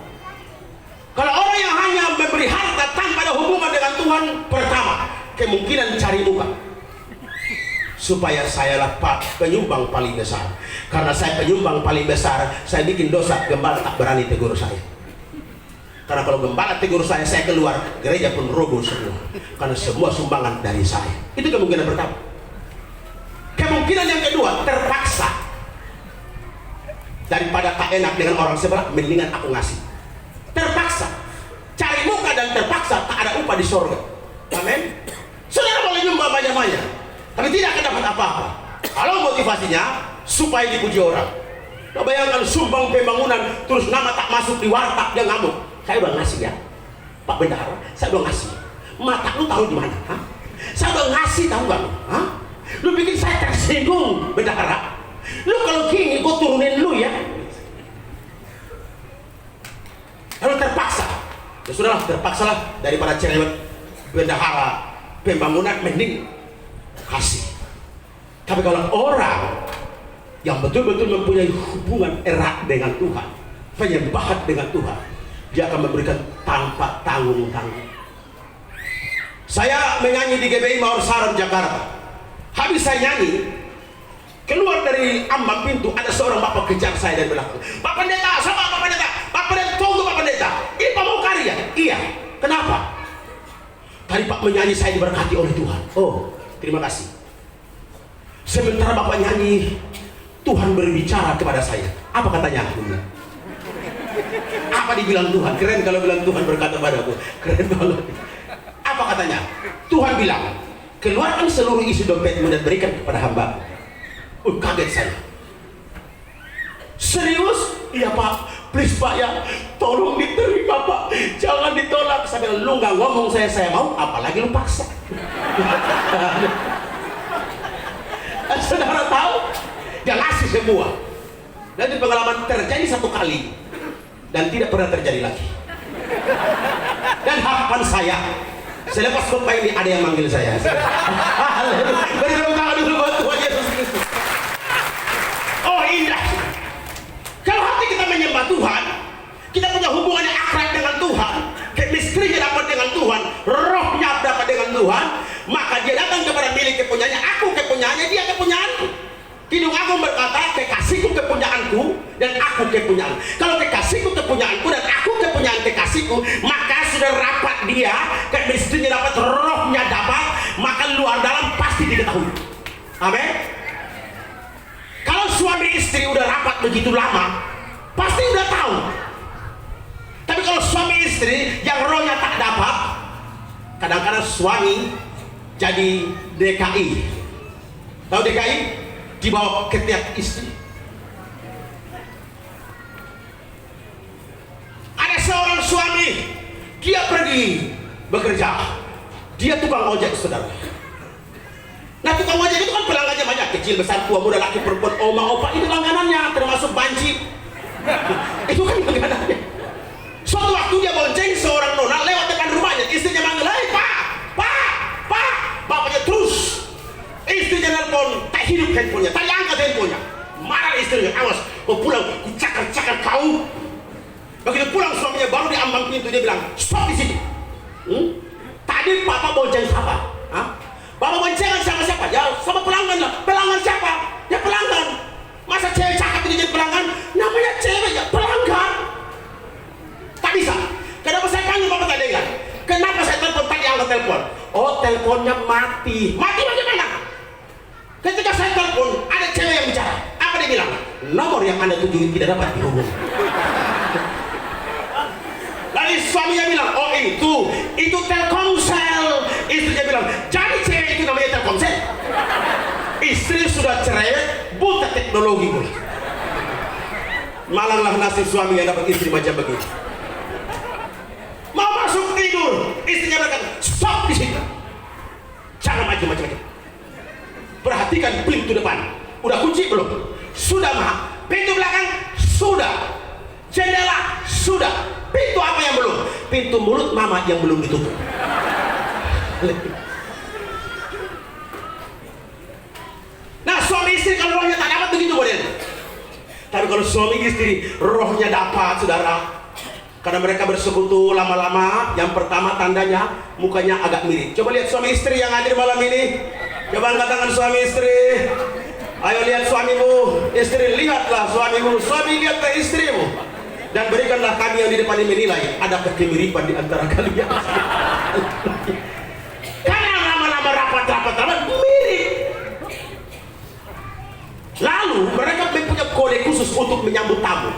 Kalau orang yang hanya memberi harta tanpa ada hubungan dengan Tuhan, pertama, kemungkinan cari muka. Supaya sayalah penyumbang paling besar. Karena saya penyumbang paling besar, saya bikin dosa, gembala tak berani tegur saya. Karena kalau gembala tegur saya keluar, gereja pun roboh semua. Karena semua sumbangan dari saya. Itu kemungkinan pertama. Kemungkinan yang kedua, terpaksa. Daripada tak enak dengan orang sebelah, mendingan aku ngasih. Terpaksa. Cari muka dan terpaksa, tak ada upah di sorga. Amin. Saudara boleh nyumbang banyak-banyak, tapi tidak akan dapat apa-apa. Kalau motivasinya supaya dipuji orang. Nah, bayangkan sumbang pembangunan, terus nama tak masuk di warteg, dia ngamuk. Saya udah ngasih ya, Pak Bendahara, saya udah ngasih. Mata lu tahu di mana? Hah? Saya udah ngasih, tahu gak lu? Hah? Lu bikin saya tersinggung, Bendahara. Lu kalau gini, gue turunin lu ya. Lalu terpaksa. Ya sudahlah, terpaksalah daripada cerewet bendahara pembangunan, mending kasih. Tapi kalau orang yang betul-betul mempunyai hubungan erat dengan Tuhan, penyembahan dengan Tuhan, dia akan memberikan tanpa tanggung-tanggung. Saya menyanyi di GBI Mawar Saron, Jakarta. Habis saya nyanyi, keluar dari ambang pintu ada seorang bapak kejar saya dari belakang. Pak Pendeta, sama Pak Pendeta. Pak Pendeta, tunggu Pak Pendeta. Ini Pak mau karya? Iya. Kenapa? Tadi Pak menyanyi, saya diberkati oleh Tuhan. Oh, terima kasih. Sementara Bapak nyanyi, Tuhan berbicara kepada saya. Apa katanya? Apa dibilang Tuhan? Keren kalau bilang Tuhan berkata padaku. Keren banget. Apa katanya? Tuhan bilang, keluarkan seluruh isi dompetmu dan berikan kepada hamba. Kaget saya. Serius? Iya Pak. Please Pak ya, tolong diterima Pak, jangan ditolak. Sampai lu nggak ngomong saya mau, apalagi lu paksa. Saudara tahu, dia ngasih semua. Dan itu pengalaman terjadi satu kali dan tidak pernah terjadi lagi. Dan harapan saya, selepas khotbah ini ada yang manggil saya. Beri tepuk tangan dulu buat Tuhan Yesus Kristus. Oh indah. Kalau hati kita menyembah Tuhan, kita punya hubungan yang akrab dengan Tuhan, chemistry-nya dapat dengan Tuhan, rohnya dapat dengan Tuhan, maka dia datang kepada milik kepunyaannya. Aku kepunyaannya, dia kepunyaanku. Kidung Agung berkata, kekasihku kepunyaanku dan aku kepunyaan. Kalau kekasihku kepunyaanku dan aku kepunyaan kekasihku, maka sudah rapat dia, chemistry-nya dapat, rohnya dapat, maka luar dalam pasti diketahui. Amin. Kalau suami istri udah rapat begitu lama, pasti udah tahu. Tapi kalau suami istri yang rohnya tak dapat, kadang-kadang suami jadi DKI. Tahu DKI? Dibawa ke tiap istri. Ada seorang suami, dia pergi bekerja, dia tukang ojek, saudara. Nah, tukang ojek itu kan pelanggannya banyak, kecil, besar, tua, muda, laki, perempuan, oma, opa, itu langganannya, termasuk banci. Itu kan langganannya. Suatu waktu dia bonceng seorang nona lewat depan rumahnya, istrinya manggil, "Hei Pak, Pak." Bapaknya terus, istrinya nelpon, tak hidup handphonenya, tak diangkat handphonenya. Marah istrinya, "Awas, mau pulang, ku cakar-cakar kau." Begitu pulang suaminya baru di ambang pintu, dia bilang, "Stop di situ. Tadi Papa bonceng siapa? Hah? Bapak boncengan sama siapa? Ya sama pelanggan lah. Pelanggan siapa? Ya pelanggan. Masa cewek cakep ini jadi pelanggan? Namanya cewek ya pelanggan. Tak bisa. Kenapa saya panggil Bapak tak dengar? Kenapa saya telepon tadi angkat telepon? Oh teleponnya mati. Mati bagaimana? Ketika saya telepon ada nomor yang Anda tuju tidak dapat dihubungi. Lalu suaminya bilang, oh itu Telkomsel. Istrinya bilang, jadi cewek itu namanya Telkomsel. Istri sudah cerewet, buta teknologi pula. Malanglah nasib suami yang dapat istri macam begini. Mau masuk tidur, istrinya berkata, stop di situ. Jangan macam-macam. Perhatikan pintu depan. Udah kunci belum? Sudah, Ma. Pintu belakang? Sudah. Jendela? Sudah. Pintu apa yang belum? Pintu mulut Mama yang belum ditutup. Nah, suami istri kalau rohnya tak dapat begitu model. Tapi kalau suami istri rohnya dapat, saudara, karena mereka bersekutu lama-lama, yang pertama tandanya mukanya agak mirip. Coba lihat suami istri yang hadir malam ini. Coba angkat tangan suami istri. Ayo lihat suamimu, istri lihatlah suamimu, suami lihatlah istrimu. Dan berikanlah kami yang di depan ini menilai ada kemiripan di antara kalian. Karena lama-lama rapat mirip. Lalu mereka punya kode khusus untuk menyambut tamu.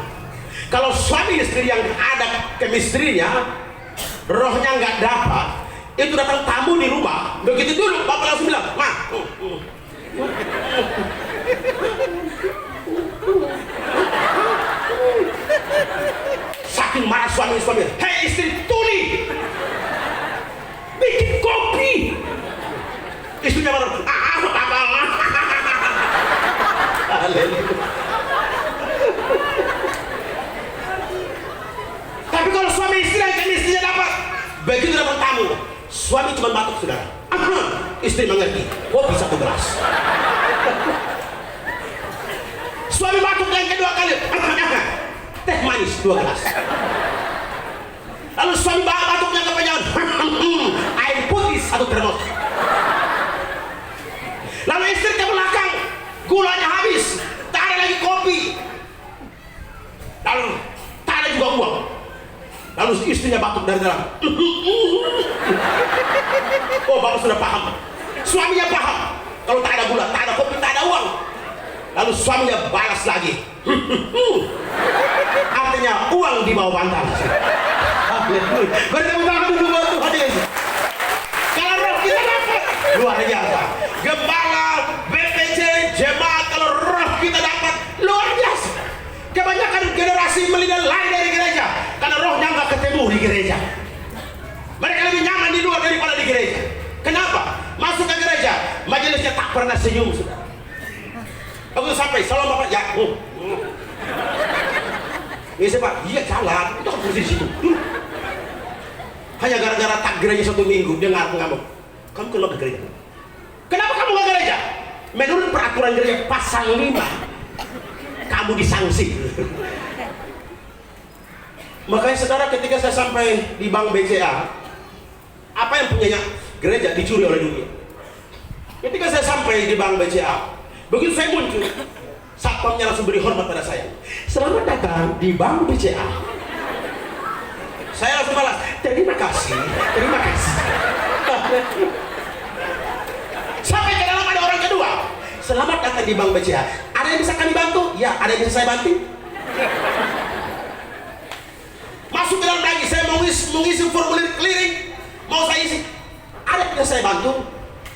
Kalau suami istri yang ada kemistrinya, rohnya nggak dapat, itu datang tamu di rumah, begitu dulu bapak langsung bilang, Ma, saking marah suami, hei istri, tuli, bikin kopi. Istrinya marah, tapi kalau suami istri yang istrinya dapat, begitu dapat tamu, suami cuma batuk, saudara. Istri mengerti, kopi 1 gelas. Suami batuk yang kedua kali, teh manis 2 gelas. Lalu suami batuk yang kepanjangan, air putih 1 termos. Lalu istri ke belakang, gulanya habis, tak ada lagi kopi. Lalu tak ada juga uang. Lalu istrinya batuk dari dalam. Oh, bapak sudah paham. Suaminya paham. Kalau tak ada gula, tak ada kopi, tak ada uang. Lalu suaminya balas lagi. Artinya uang di bawah bantal. Bertemu tangan dulu buat Tuhan Yesus. Kalau roh kita dapat, luar biasa. Gembala, BPC, jemaat, kalau roh kita dapat, luar biasa. Kebanyakan generasi melihat lain dari gereja karena rohnya nggak ketemu di gereja. Mereka lebih nyaman di luar daripada di gereja. Kenapa? Masuk ke gereja, majelisnya tak pernah senyum, saudara. Aku sampai, salam Bapak, ya. Ini Pak, iya jalan, itu kan posisi di situ. Hanya gara-gara tak gereja 1 minggu, dia ngamuk. Kamu keluar ke gereja. Kenapa kamu ke gereja? Menurut peraturan gereja pasal 5, kamu disangsi. Makanya saudara, ketika saya sampai di Bank BCA, apa yang punyanya gereja dicuri oleh dunia. Ketika saya sampai di Bank BCA, begitu saya muncul, satpamnya langsung beri hormat pada saya. Selamat datang di Bank BCA. Saya langsung balas, terima kasih, terima kasih. Sampai ke dalam ada orang kedua, selamat datang di Bank BCA. Ada yang bisa kami bantu? Ya, ada yang bisa saya bantu. Masuk ke dalam lagi, saya mau mengisi formulir clearing, mau saya isi. Ada yang bisa saya bantu?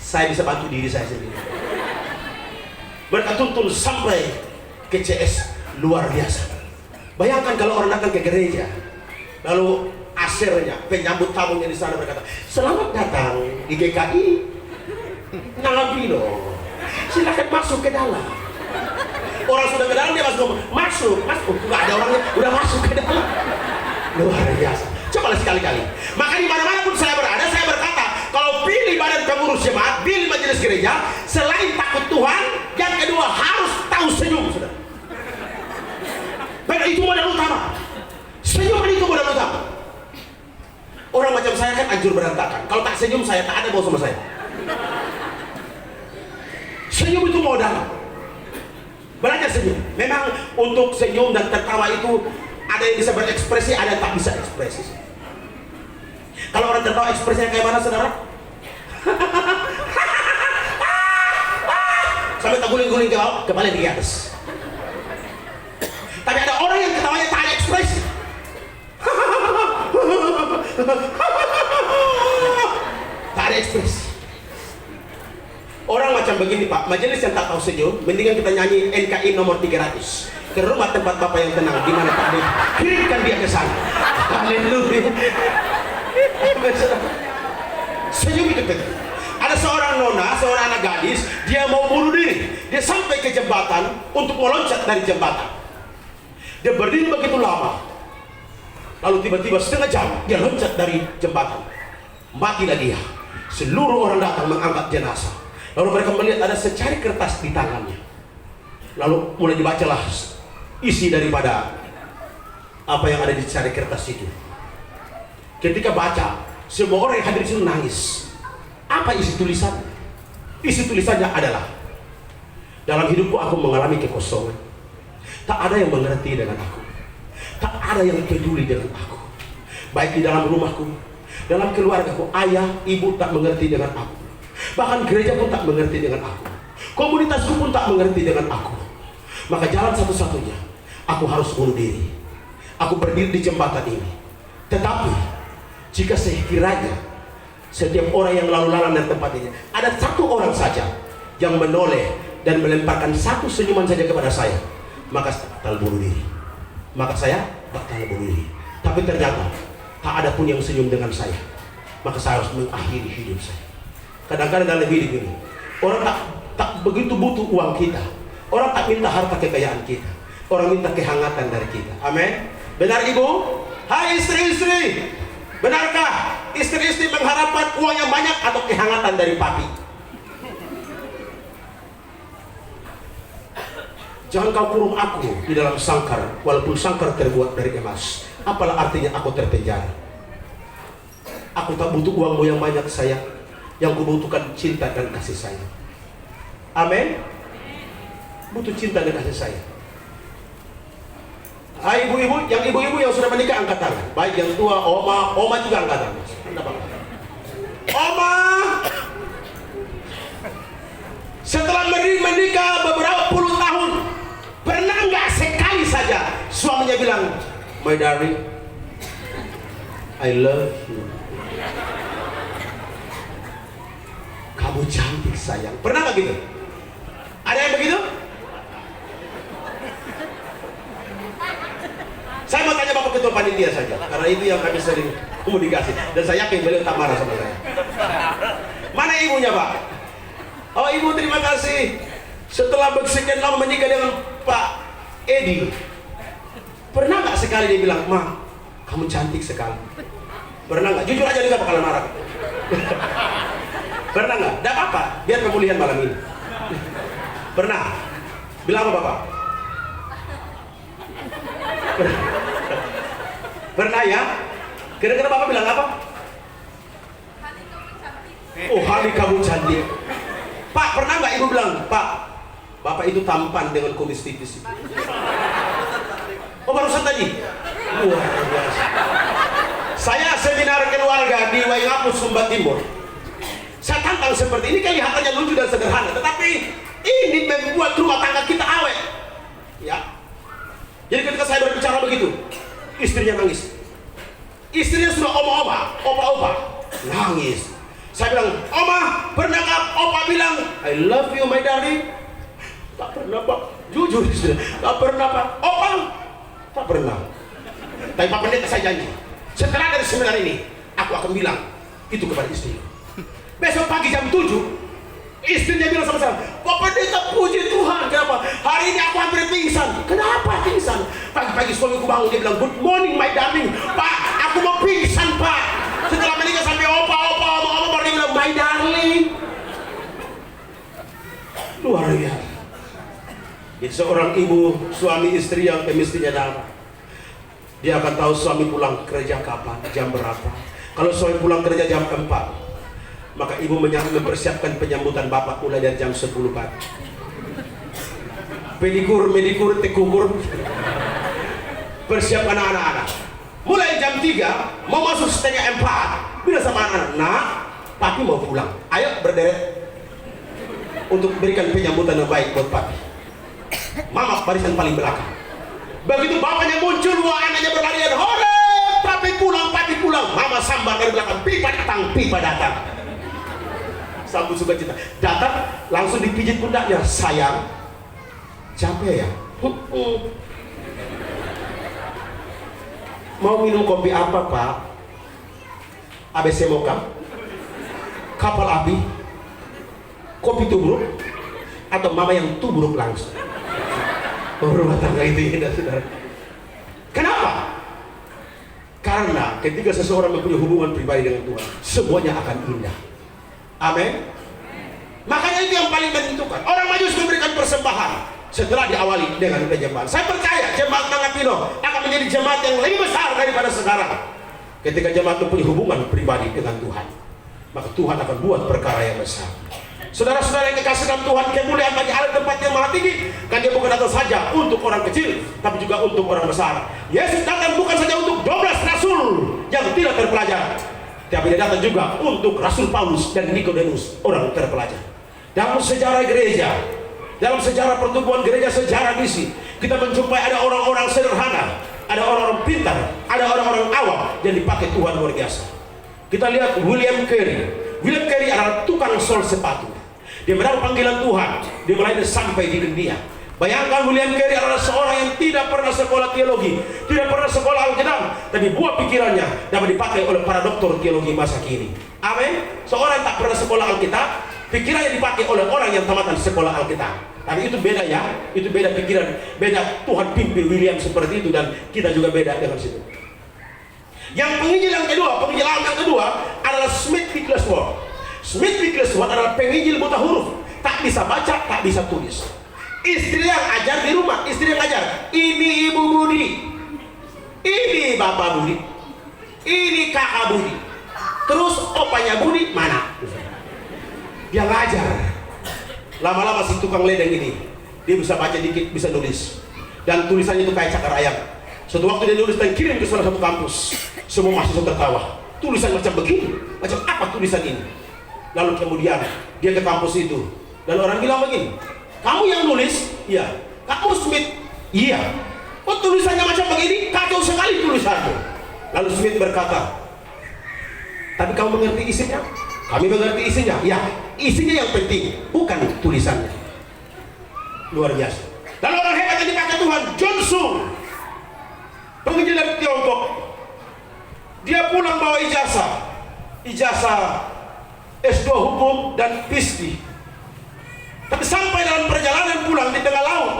Saya bisa bantu diri saya sendiri. Mereka tuntun sampai ke CS, luar biasa. Bayangkan kalau orang datang ke gereja, lalu asernya, penyambut tamunya di sana berkata, selamat datang di GKI Nangabino, silakan masuk ke dalam. Orang sudah ke dalam, dia masuk, nggak ada orangnya, udah masuk ke dalam. Luar biasa. Cobalah sekali-kali. Maka di mana-mana pun saya berada, saya berkata, kalau pilih badan pengurus jemaat, pilih majelis gereja, selain takut Tuhan, yang kedua harus tahu senyum, saudara. Karena itu modal utama. Senyum itu modal utama. Orang macam saya kan anjur berantakan. Kalau tak senyum, saya tak ada mau sama saya. Senyum itu modal. Belajar senyum. Memang untuk senyum dan tertawa itu ada yang bisa berekspresi, ada yang tak bisa ekspresi. Kalau orang tertawa ekspresinya kayak mana, saudara? Sampai tak guling-guling ke bawah, kepala di atas. ekspresi. Tak ada ekspresi. Orang macam begini Pak, majelis yang tak tahu senyum, mendingan kita nyanyi NKI nomor 300. Ke rumah tempat Bapak yang tenang, di mana Pak Dev, kirimkan dia ke sana. Haleluya. Senyum itu betul. Ada seorang nona, seorang anak gadis, dia mau bunuh diri. Dia sampai ke jembatan untuk meloncat dari jembatan. Dia berdiri begitu lama. Lalu tiba-tiba setengah jam dia loncat dari jembatan. Matilah dia. Seluruh orang datang mengangkat jenazah. Lalu mereka melihat ada secari kertas di tangannya. Lalu mulai dibacalah isi daripada apa yang ada di secari kertas itu. Ketika baca, semua orang yang hadir di situ nangis. Apa isi tulisan? Isi tulisannya adalah, dalam hidupku aku mengalami kekosongan. Tak ada yang mengerti dengan aku. Tak ada yang peduli dengan aku. Baik di dalam rumahku, dalam keluargaku, ayah, ibu tak mengerti dengan aku. Bahkan gereja pun tak mengerti dengan aku. Komunitasku pun tak mengerti dengan aku. Maka jalan satu-satunya, aku harus bunuh diri. Aku berdiri di jembatan ini. Tetapi jika sekiranya setiap orang yang lalu lalang dari tempat ini, ada satu orang saja yang menoleh dan melemparkan satu senyuman saja kepada saya, maka saya batal bunuh diri. Maka saya batal bunuh diri. Tapi ternyata tak ada pun yang senyum dengan saya. Maka saya harus mengakhiri hidup saya. Kadang-kadang dalam hidup ini, orang tak begitu butuh uang kita. Orang tak minta harta kekayaan kita. Orang minta kehangatan dari kita. Amin. Benar Ibu? Hai istri-istri, benarkah istri-istri mengharapkan uang yang banyak atau kehangatan dari papi? Jangan kau kurung aku di dalam sangkar, walaupun sangkar terbuat dari emas. Apalah artinya aku terpenjara? Aku tak butuh uangmu yang banyak sayang. Yang kubutuhkan cinta dan kasih sayang. Amin. Butuh cinta dan kasih sayang. Ibu-ibu, yang ibu-ibu yang sudah menikah angkat tangan. Baik yang tua, oma juga angkat tangan. Oma, setelah menikah beberapa puluh tahun, pernah nggak sekali saja suaminya bilang, my darling, I love you. Kamu cantik sayang. Pernah nggak gitu? Ada yang begitu? Saya mau tanya Bapak Ketua Panitia saja, karena itu yang kami sering komunikasi, dan saya yakin beliau tak marah sama saya. Mana ibunya Pak? Oh ibu, terima kasih. Setelah bersekian lama menikah dengan Pak Edi, pernah nggak sekali dia bilang, Ma, kamu cantik sekali? Pernah nggak? Jujur aja, dia nggak bakalan marah. Pernah nggak? Tidak apa-apa, biar pemulihan malam ini. Pernah? Bilang apa Bapak? Pernah ya? Kira-kira Bapak bilang apa? Oh, hari kamu cantik. Pak, pernah nggak Ibu bilang, Pak, Bapak itu tampan dengan kumis tipis itu? Oh, barusan tadi? Luar biasa. Saya seminar keluarga di Waingapu, Sumba Timur. Saya tantang seperti ini, kelihatannya lucu dan sederhana, tetapi ini membuat rumah tangga kita awet. Ya. Jadi ketika saya berbicara begitu, istrinya nangis. Istrinya sudah opa-opa, nangis. Saya bilang, Oma, pernahkah opa bilang, I love you my darling? Tak pernah Pak, jujur istri, tak pernah Pak. Opa, tak pernah. Tapi Pak Pendeta saya janji, setelah dari seminar ini, aku akan bilang itu kepada istri. Besok pagi jam 7, istrinya bilang sama saya, Pak Pendeta puji Tuhan, kenapa? Hari ini aku hampir pingsan. Kenapa pingsan? Pagi-pagi suamiku bangun, dia bilang, good morning my darling. Pak, aku mau pingsan Pak. Setelah menikah sampai opa baru dia bilang, my darling. Luar biasa. Jadi seorang ibu, suami istri yang mestinya damai, dia akan tahu suami pulang kerja kapan, jam berapa. Kalau suami pulang kerja jam 4, maka ibu mempersiapkan penyambutan bapak mulai dari jam 10 pagi. Pedikur, medikur, tekukur, persiapkan anak-anak. Mulai jam 3, mau masuk setengah 4, bilang sama anak-anak, nak, papi mau pulang, ayo berderet untuk berikan penyambutan yang baik buat papi. Mama barisan paling belakang. Begitu bapaknya muncul, dua anaknya berlarian, hore, papi pulang. Mama sambar dari belakang, pipa datang. Sambut sukacita. Datang, langsung dipijit pundaknya. Sayang, capek ya? Mau minum kopi apa, Pak? ABC Mocha? Kapal api? Kopi tubruk? Atau mama yang tubruk langsung? Rumah tangga itu indah, saudara. Kenapa? Karena ketika seseorang mempunyai hubungan pribadi dengan Tuhan, semuanya akan indah. Amin. Makanya itu yang paling menentukan. Orang Majus memberikan persembahan setelah diawali dengan penyembahan. Saya percaya jemaat Mangapino akan menjadi jemaat yang lebih besar daripada sekarang. Ketika jemaat mempunyai hubungan pribadi dengan Tuhan, maka Tuhan akan buat perkara yang besar. Saudara-saudara yang dikasih dalam Tuhan, kemuliaan bagi Allah tempat yang maha tinggi. Kan dia bukan datang saja untuk orang kecil, tapi juga untuk orang besar. Yesus datang bukan saja untuk 12 rasul yang tidak terpelajar, tapi dia datang juga untuk Rasul Paulus dan Nikodemus, orang terpelajar. Dalam sejarah gereja, dalam sejarah pertumbuhan gereja, sejarah misi, kita menjumpai ada orang-orang sederhana, ada orang-orang pintar, ada orang-orang awam yang dipakai Tuhan luar biasa. Kita lihat William Carey. William Carey adalah tukang sol sepatu. Dia mendapat panggilan Tuhan, dia melayani sampai di India. Bayangkan William Carey adalah seorang yang tidak pernah sekolah teologi, tidak pernah sekolah Alkitab, tapi buah pikirannya dapat dipakai oleh para doktor teologi masa kini. Amin. Seorang yang tak pernah sekolah Alkitab, pikirannya dipakai oleh orang yang tamatan sekolah Alkitab. Tapi itu beda ya, itu beda pikiran, beda. Tuhan pimpin William seperti itu dan kita juga beda dengan situ. Yang penginjil yang kedua adalah Smith Wigglesworth. Smith Wigglesworth adalah penginjil buta huruf, tak bisa baca, tak bisa tulis. Istri yang ajar di rumah, istri yang ajar. Ini Ibu Budi, ini Bapak Budi, ini Kakak Budi. Terus opanya Budi mana? Dia ngajar. Lama-lama si tukang ledeng ini, dia bisa baca dikit, bisa nulis. Dan tulisannya itu kayak cakar ayam. Suatu waktu dia nulis dan kirim ke salah satu kampus. Semua mahasiswa tertawa. Tulisan macam begini, macam apa tulisan ini? Lalu kemudian dia ke kampus itu dan orang bilang begini, kamu yang nulis? Iya. Kamu Smith? Iya. Oh, tulisannya macam begini? Kacau sekali tulisanmu. Lalu Smith berkata, tapi kamu mengerti isinya? Kami mengerti isinya. Ya, isinya yang penting, bukan tulisannya. Luar biasa. Lalu orang hebat yang dipakai Tuhan, John Sung, penginjil dari Tiongkok. Dia pulang bawa ijazah S2 hukum dan PhD. Tapi sampai dalam perjalanan pulang di tengah laut,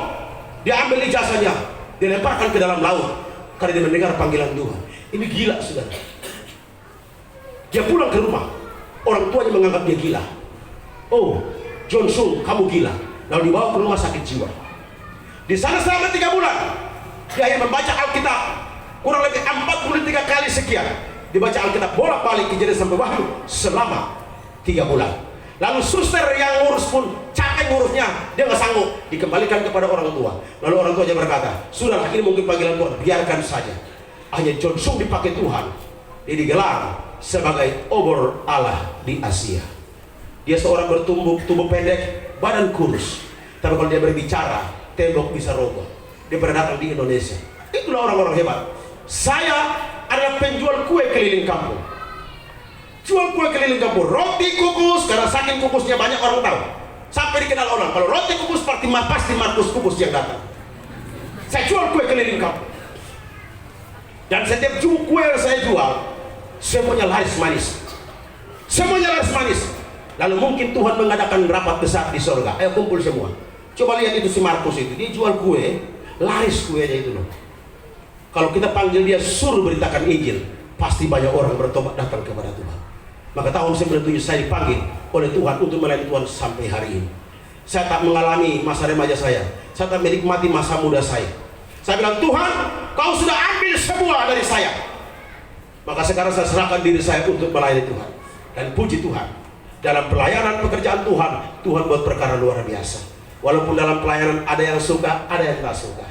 dia ambil ijazahnya, dilemparkan ke dalam laut karena dia mendengar panggilan Tuhan. Ini gila, saudara. Dia pulang ke rumah, orang tuanya menganggap dia gila. Oh, John Sung, kamu gila. Lalu dibawa ke rumah sakit jiwa. Di sana selama 3 bulan, dia hanya membaca Alkitab kurang lebih 43 kali sekian. Dibaca Alkitab bolak-balik Kejadian sampai Wahyu selama 3 bulan. Lalu suster yang ngurus pun capek ngurusnya, dia nggak sanggup, dikembalikan kepada orang tua. Lalu orang tuanya berkata, sudahlah, ini mungkin panggilan Tuhan, biarkan saja. Hanya John Sung dipakai Tuhan, dia digelar sebagai obor Allah di Asia. Dia seorang bertubuh pendek, badan kurus, tapi kalau dia berbicara, tembok bisa roboh. Dia pernah datang di Indonesia. Itulah orang-orang hebat. Saya adalah penjual kue keliling kampung. Jual kue keliling kampung, roti kukus, karena saking kukusnya banyak orang tahu. Sampai dikenal orang, kalau roti kukus pasti Markus Kukus yang datang. Saya jual kue keliling kampung. Dan setiap kue yang saya jual, semuanya laris manis. Semuanya laris manis. Lalu mungkin Tuhan mengadakan rapat besar di sorga. Ayo kumpul semua. Coba lihat itu si Markus itu, dia jual kue, laris kuenya itu loh. Kalau kita panggil dia suruh beritakan Injil, pasti banyak orang bertobat datang kepada Tuhan. Maka tahun 97 saya dipanggil oleh Tuhan untuk melayani Tuhan sampai hari ini. Saya tak mengalami masa remaja saya tak menikmati masa muda saya. Saya bilang, Tuhan, kau sudah ambil semua dari saya. Maka sekarang saya serahkan diri saya untuk melayani Tuhan. Dan puji Tuhan, dalam pelayanan pekerjaan Tuhan, Tuhan buat perkara luar biasa. Walaupun dalam pelayanan ada yang suka, ada yang tak suka.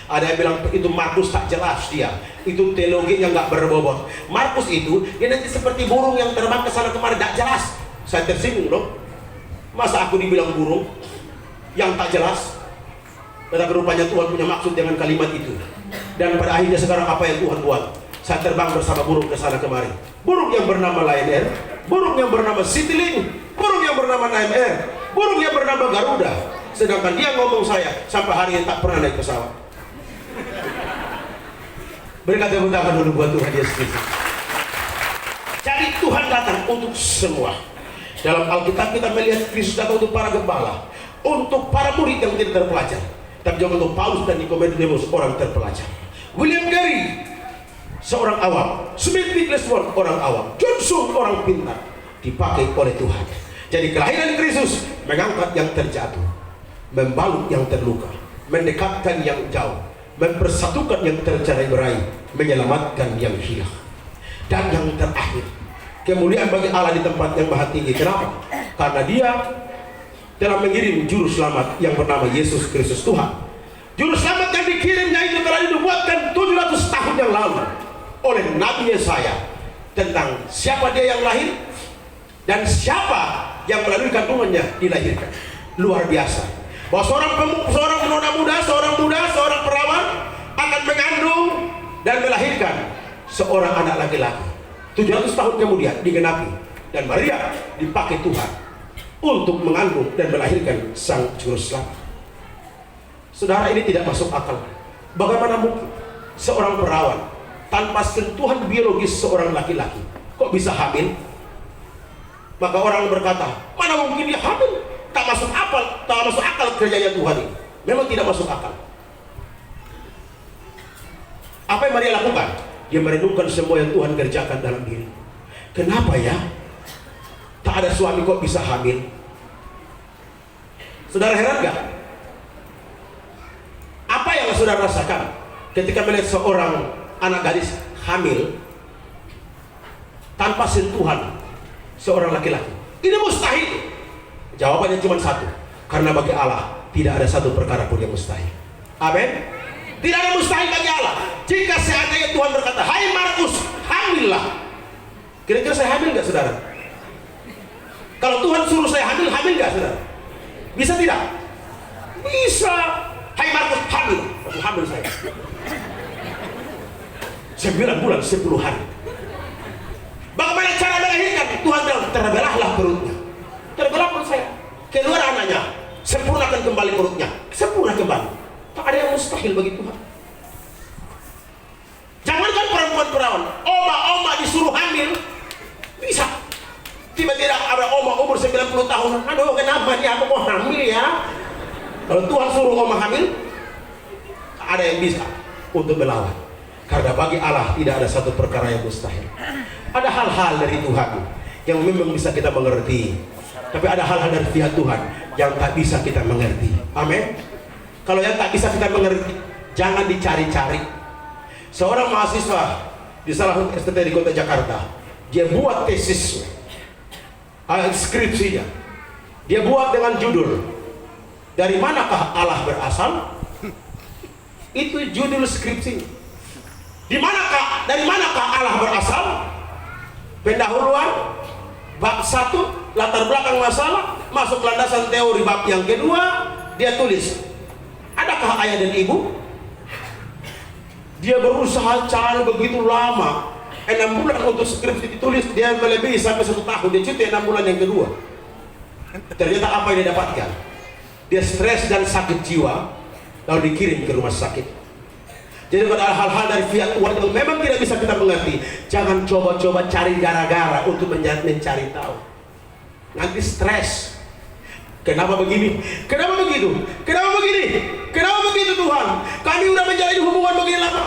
Ada yang bilang itu Markus tak jelas dia, itu teologinya nggak berbobot. Markus itu dia nanti seperti burung yang terbang ke sana kemari, tak jelas. Saya tersinggung loh. Masa aku dibilang burung yang tak jelas? Tetapi rupanya Tuhan punya maksud dengan kalimat itu. Dan pada akhirnya sekarang apa yang Tuhan buat? Saya terbang bersama burung ke sana kemari. Burung yang bernama Lion Air, burung yang bernama Citylink, burung yang bernama Naim Air, burung yang bernama Garuda. Sedangkan dia ngomong saya sampai hari ini tak pernah naik pesawat. Berikan tepuk tangan dulu buat Tuhan Yesus Kristus. Jadi Tuhan datang untuk semua. Dalam Alkitab kita melihat Kristus datang untuk para gembala, untuk para murid yang tidak terpelajar, tapi juga untuk Paulus dan Nikodemus orang terpelajar. William Carey seorang awam, Smith Wigglesworth orang awam, Johnson orang pintar, dipakai oleh Tuhan. Jadi kelahiran Kristus mengangkat yang terjatuh, membalut yang terluka, mendekatkan yang jauh, mempersatukan yang tercerai-berai, menyelamatkan yang hilang. Dan yang terakhir, kemuliaan bagi Allah di tempat yang maha tinggi. Kenapa? Karena dia telah mengirim juru selamat yang bernama Yesus Kristus Tuhan. Juru selamat yang dikirimnya itu telah dibuatkan 700 tahun yang lalu oleh Nabi Yesaya tentang siapa dia yang lahir dan siapa yang melalui kandungannya dilahirkan. Luar biasa. Bahwa seorang muda, seorang perawan akan mengandung dan melahirkan seorang anak laki-laki. 700 tahun kemudian digenapi, dan Maria dipakai Tuhan untuk mengandung dan melahirkan sang juru selamat. Saudara, ini tidak masuk akal. Bagaimana mungkin seorang perawan tanpa sentuhan biologis seorang laki-laki kok bisa hamil? Maka orang berkata, mana mungkin dia hamil? Tak masuk akal kerjanya Tuhan ini. Memang tidak masuk akal. Apa yang Maria lakukan? Dia merenungkan semua yang Tuhan kerjakan dalam diri. Kenapa ya? Tak ada suami kok bisa hamil? Saudara heran gak? Apa yang saudara rasakan ketika melihat seorang anak gadis hamil tanpa sentuhan seorang laki-laki? Ini mustahil. Jawabannya cuma satu. Karena bagi Allah tidak ada satu perkara pun yang mustahil. Amin. Tidak ada mustahil bagi Allah. Jika seandainya Tuhan berkata, hai Markus, hamillah. Kira-kira saya hamil gak, saudara? Kalau Tuhan suruh saya hamil gak, saudara? Bisa tidak? Bisa. Hai Markus, hamil. Aku hamil saya. 9 bulan 10 hari. Bagaimana cara melahirkan? Tuhan bilang, terbelahlah perutnya. Terbelah perut saya. Keluar anaknya. Sempurnakan kembali perutnya. Sempurna kembali. Tak ada yang mustahil bagi Tuhan. Jangankan perempuan perawan, oma disuruh hamil bisa. Tiba-tiba ada oma umur 90 tahun. Aduh, kenapa nih aku mau hamil ya? Kalau Tuhan suruh oma hamil, tak ada yang bisa untuk melawan. Karena bagi Allah tidak ada satu perkara yang mustahil. Ada hal-hal dari Tuhan yang memang bisa kita mengerti, tapi ada hal-hal dari pihak Tuhan yang tak bisa kita mengerti. Amin. Kalau yang tak bisa kita mengerti, jangan dicari-cari. Seorang mahasiswa di salah satu STT di kota Jakarta, dia buat tesisnya, skripsinya. Dia buat dengan judul, dari manakah Allah berasal? Itu judul skripsi. Dari manakah Allah berasal? Pendahuluan bab 1, latar belakang masalah, masuk landasan teori bab yang kedua. Dia tulis, adakah ayah dan ibu? Dia berusaha cari begitu lama, 6 bulan untuk skripsi ditulis. Dia melebihi sampai 1 tahun. Dia cuti 6 bulan yang kedua. Ternyata apa yang dia dapatkan? Dia stres dan sakit jiwa, lalu dikirim ke rumah sakit. Jadi kalau ada hal-hal dari pihak Tuhan yang memang tidak bisa kita mengerti, jangan coba-coba cari gara-gara untuk mencari tahu. Nanti stres. Kenapa begini? Kenapa begitu? Kenapa begini? Kenapa begitu Tuhan? Kami udah menjalin hubungan begini lama.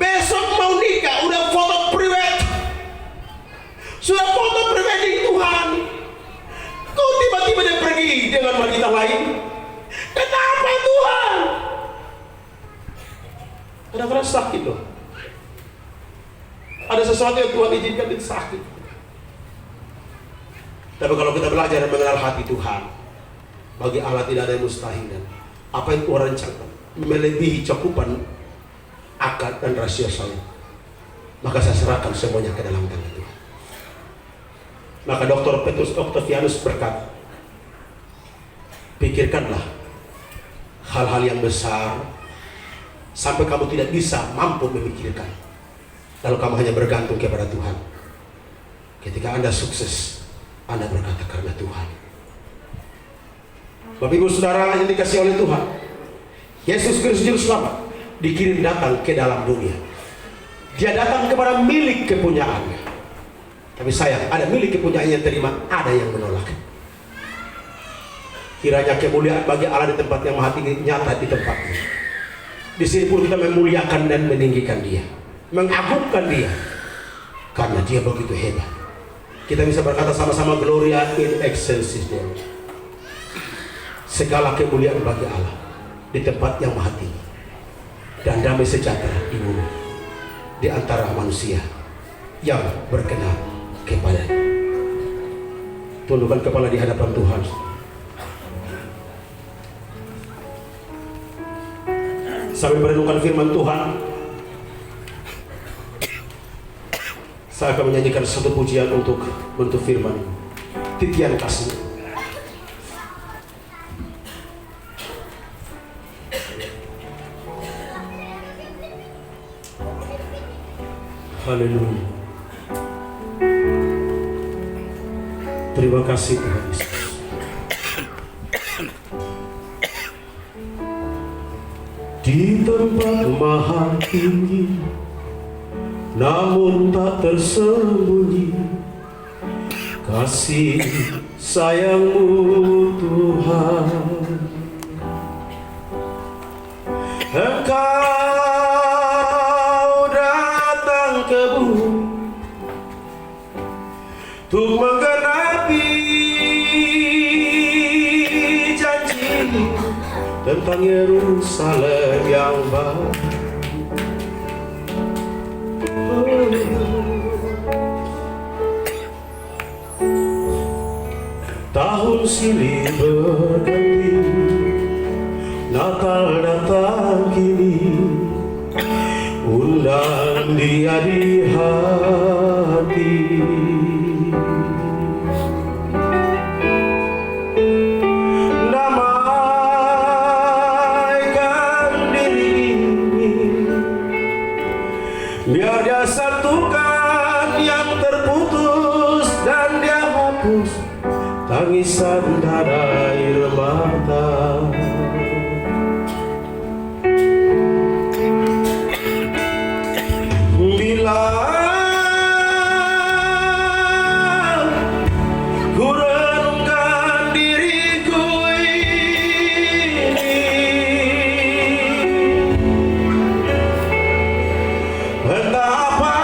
Besok mau nikah, udah foto private. Sudah foto prewedding Tuhan. Kok tiba-tiba dia pergi dengan wanita lain? Kenapa Tuhan? Kadang-kadang sakit loh. Ada sesuatu yang Tuhan izinkan itu sakit. Tapi kalau kita belajar dan mengenal hati Tuhan, bagi Allah tidak ada yang mustahil. Dan apa yang Tuhan rencanakan melebihi cakupan akal dan rahasia saya. Maka saya serahkan semuanya ke dalam tangan Tuhan. Maka Dr. Petrus Octavianus berkata, pikirkanlah hal-hal yang besar sampai kamu tidak bisa mampu memikirkan. Lalu kamu hanya bergantung kepada Tuhan. Ketika Anda sukses, Anda berkata karena Tuhan. Bapak Ibu Saudara yang dikasihi oleh Tuhan, Yesus Kristus Juru Selamat dikirim datang ke dalam dunia. Dia datang kepada milik kepunyaannya. Tapi sayang, ada milik kepunyaannya yang terima, ada yang menolak. Kiranya kemuliaan bagi Allah di tempat yang maha tinggi nyata di tempatnya. Di sini pun kita memuliakan dan meninggikan Dia, mengagungkan Dia, karena Dia begitu hebat. Kita bisa berkata sama-sama, Gloria in excelsis Deo. Segala kemuliaan bagi Allah di tempat yang maha tinggi, dan damai sejahtera di bumi di antara manusia yang berkenan kepadanya. Tundukkan kepala di hadapan Tuhan. Sambil merenungkan firman Tuhan, saya akan menyanyikan satu pujian untuk firman titian kasih. Haleluya. Terima kasih Tuhan Yesus. Di tempat maha tinggi, namun tak tersembunyi, kasih sayang-Mu Tuhan. Engkau datang ke bumi untuk menggenapi janji tentang Yerusalem yang baru. Tahun silih berganti, Natal datang kini, undang Dia di hati. Damaikan diri ini, biar Dia satukan yang terputus, dan Dia hapus tangisan dan air mata. Bila ku renungkan diriku ini, entah apa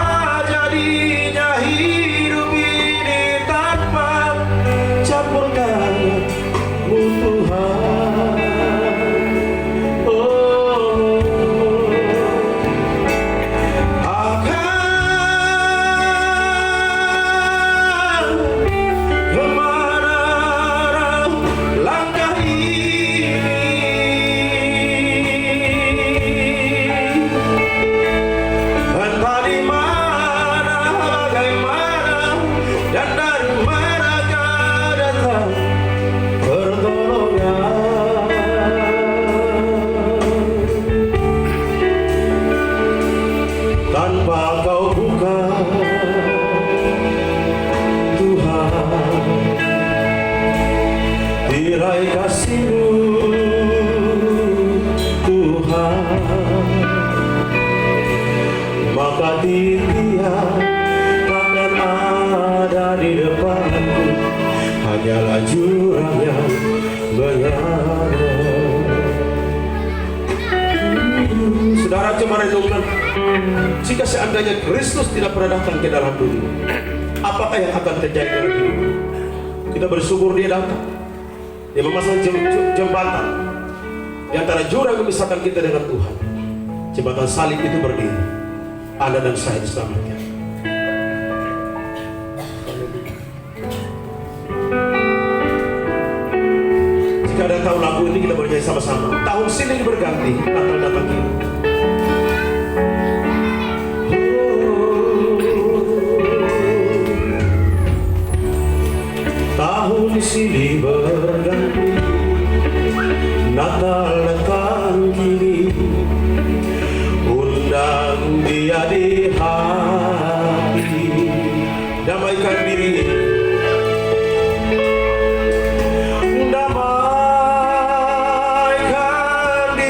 jadinya hidup ini tanpa campur tangan-Mu Tuhan. Tanpa Kau buka, Tuhan, tirai kasih-Mu, Tuhan, maka titian akan ada di depanku, hanyalah jurang yang menyala. Saudara, coba renungkan, jika seandainya Kristus tidak pernah datang ke dalam dunia, apakah yang akan terjadi dalam hidup? Kita bersyukur Dia datang. Dia memasang jembatan di antara jurang yang memisahkan kita dengan Tuhan. Jembatan salib itu berdiri, Anda dan saya diselamatkan. Jika ada tahun lagu ini, kita bernyanyi sama-sama. Tahun silih berganti, Natal datang kini. Tahun silih berganti, Natal datang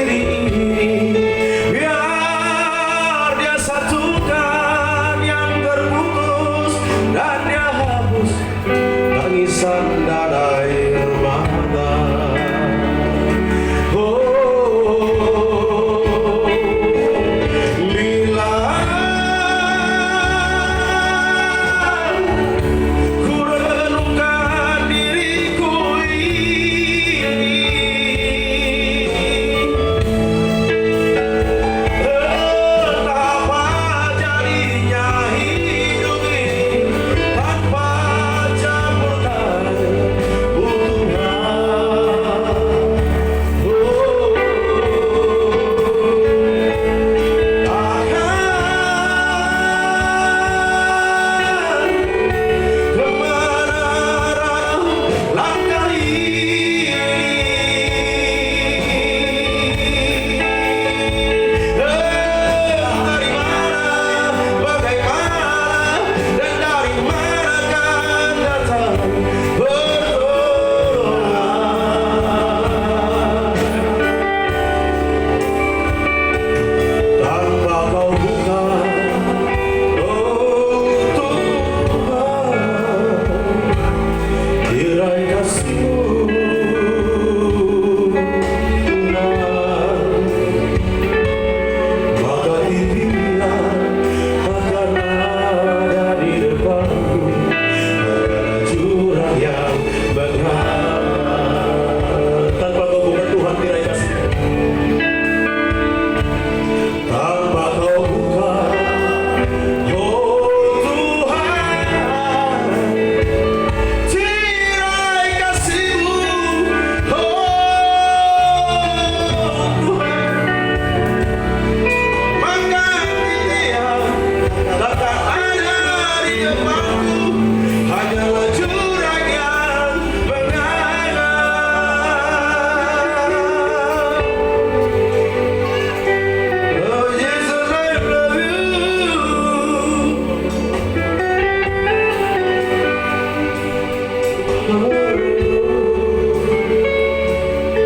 diri ini, biar dia satukan yang terputus dan dia hapus tangisan dan air mata.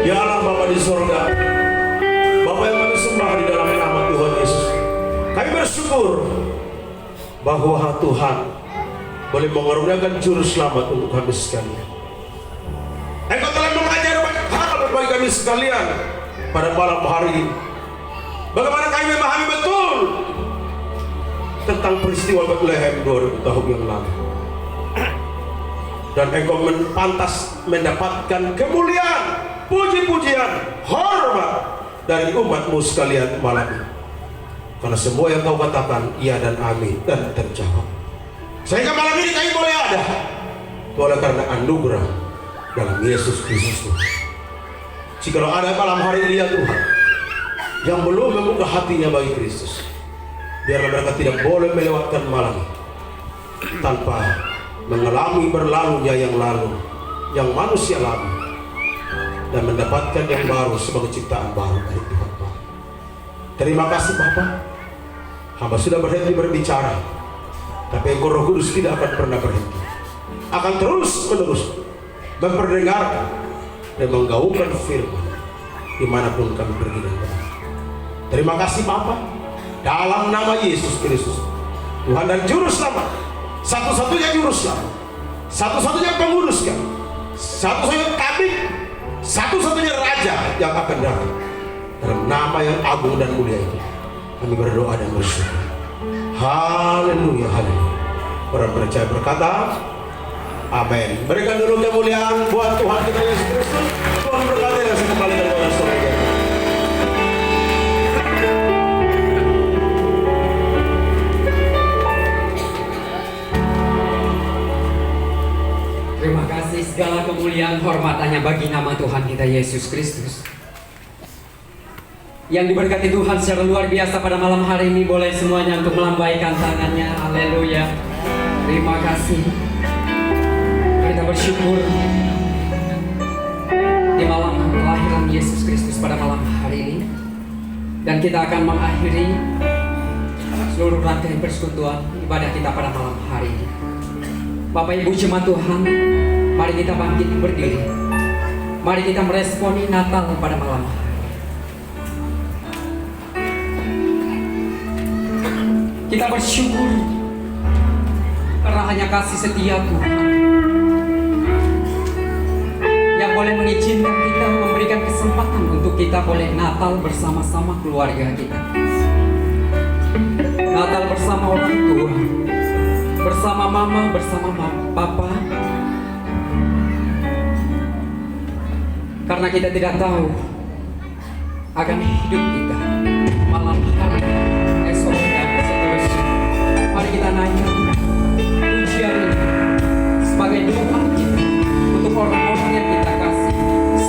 Ya Allah Bapa di surga, Bapa yang kami sembah di dalam nama Tuhan Yesus, kami bersyukur bahwa Tuhan boleh mengaruniakan juru selamat untuk kami sekalian. Engkau telah mengajar banyak hal bagi kami sekalian pada malam hari ini. Bagaimana kami memahami betul tentang peristiwa Bethlehem 2000 tahun yang lalu. Dan engkau pantas mendapatkan kemuliaan, puji-pujian, hormat dari umatmu sekalian malam ini. Karena semua yang kau katakan iya dan amin dan terjawab. Sehingga malam ini kami boleh ada itu oleh karena anugerah dalam Yesus Kristus. Jikalau ada malam hari ini ya Tuhan yang belum membuka hatinya bagi Kristus, biarlah mereka tidak boleh melewatkan malam tanpa mengalami berlalunya yang lalu, yang manusia lalu, dan mendapatkan yang baru sebagai ciptaan baru dari Tuhan. Terima kasih Bapa. Hamba sudah berhenti berbicara, tapi Engkau Roh Kudus tidak akan pernah berhenti, akan terus menerus memperdengarkan dan menggaungkan firman dimanapun kami pergi dan berada. Terima kasih Bapa, dalam nama Yesus Kristus, Tuhan dan Juru Selamat, satu-satunya Juru Selamat, satu-satunya pengurus kami, satu-satunya tabib, satu-satunya Raja yang akan datang. Dalam nama yang agung dan mulia itu kami berdoa dan bersyukur. Haleluya, haleluya. Orang percaya berkata amin. Berikan dulu kemuliaan buat Tuhan kita Yesus Kristus. Tuhan berkati dan kembali ke dalam surga. Terima kasih, segala kemuliaan hormatannya bagi nama Tuhan kita Yesus Kristus. Yang diberkati Tuhan secara luar biasa pada malam hari ini, boleh semuanya untuk melambaikan tangannya. Haleluya. Terima kasih. Kita bersyukur di malam kelahiran Yesus Kristus pada malam hari ini. Dan kita akan mengakhiri seluruh rangkaian persekutuan ibadah kita pada malam hari ini. Bapak Ibu jemaat Tuhan, mari kita bangkit berdiri. Mari kita meresponi Natal pada malam hari. Kita bersyukur karena hanya kasih setia Tuhan yang boleh mengizinkan kita, memberikan kesempatan untuk kita boleh Natal bersama-sama keluarga kita, Natal bersama orang tua, bersama mama, bersama papa. Karena kita tidak tahu akan hidup kita malam hari, esok dan seterusnya. Mari kita naikkan pujian ini sebagai doa kita untuk orang-orang yang kita kasih.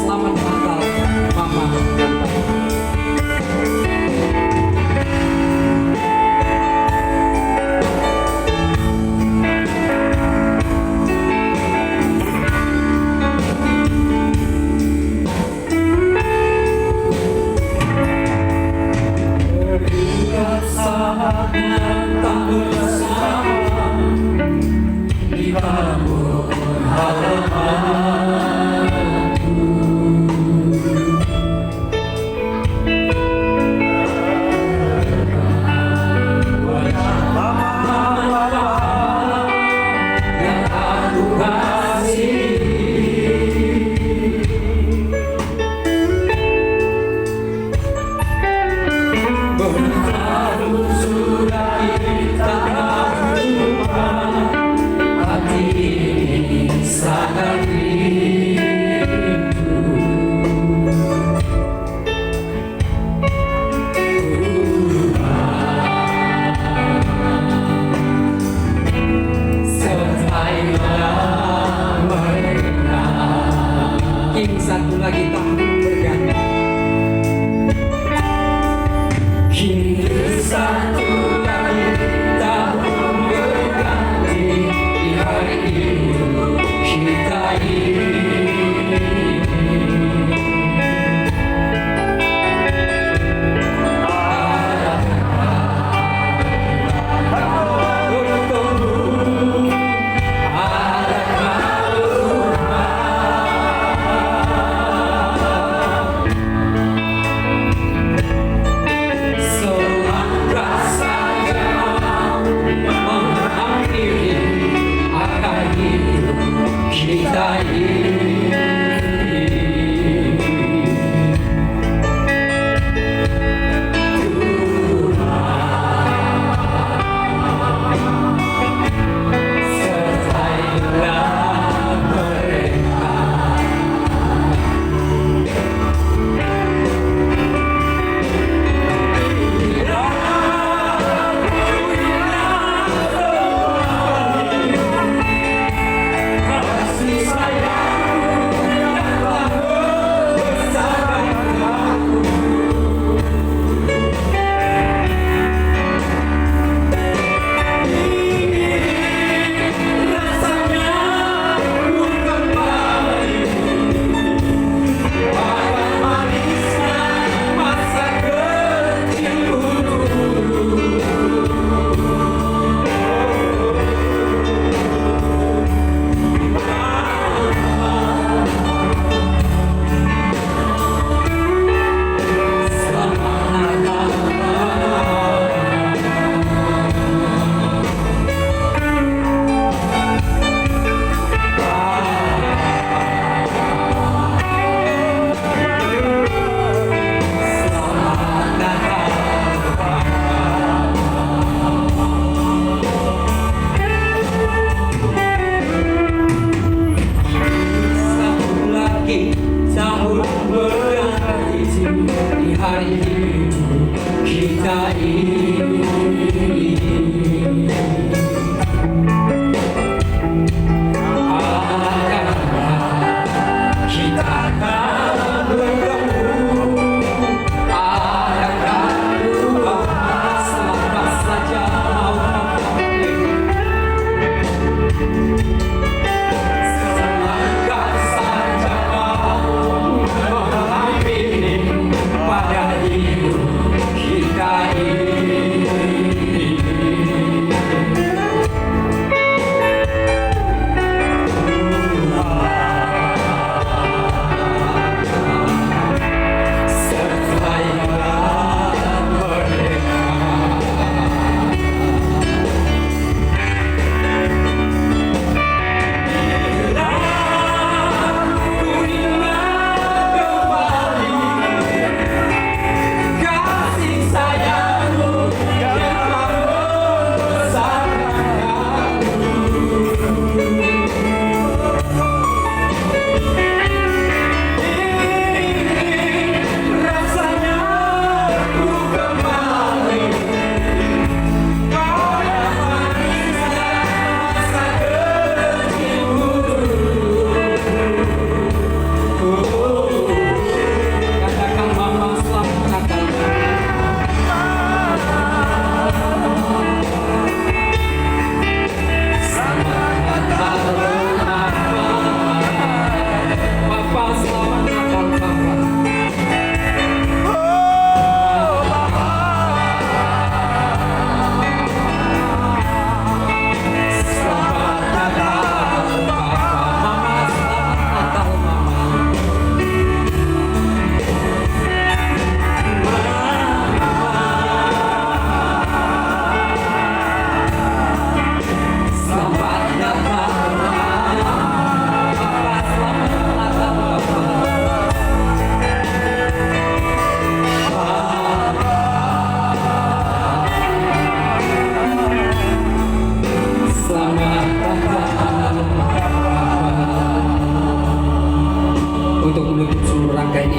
Selamat Natal, Mama dan Papa. Satu lagi tahun berganti, kini satu lagi tahun berganti. Di hari ini kita pada hidup kita ini.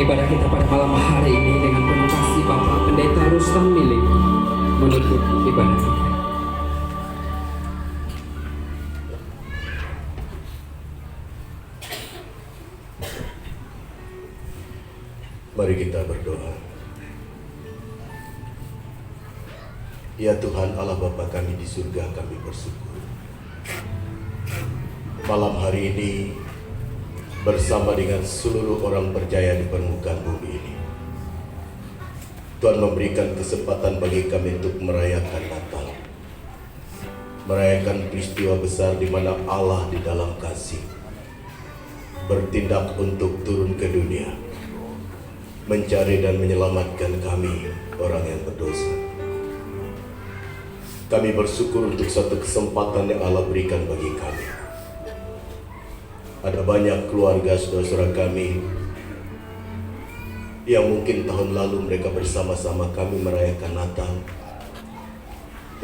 ibadah kita pada malam hari ini dengan penuh kasih Bapak Pendeta Rustam Milik menutup ibadah kita. Mari kita berdoa. Ya Tuhan Allah Bapa kami di surga, kami bersyukur malam hari ini bersama dengan seluruh orang percaya di permukaan bumi ini. Tuhan memberikan kesempatan bagi kami untuk merayakan Natal, merayakan peristiwa besar di mana Allah di dalam kasih bertindak untuk turun ke dunia, mencari dan menyelamatkan kami orang yang berdosa. Kami bersyukur untuk satu kesempatan yang Allah berikan bagi kami. Ada banyak keluarga saudara-saudara kami yang mungkin tahun lalu mereka bersama-sama kami merayakan Natal,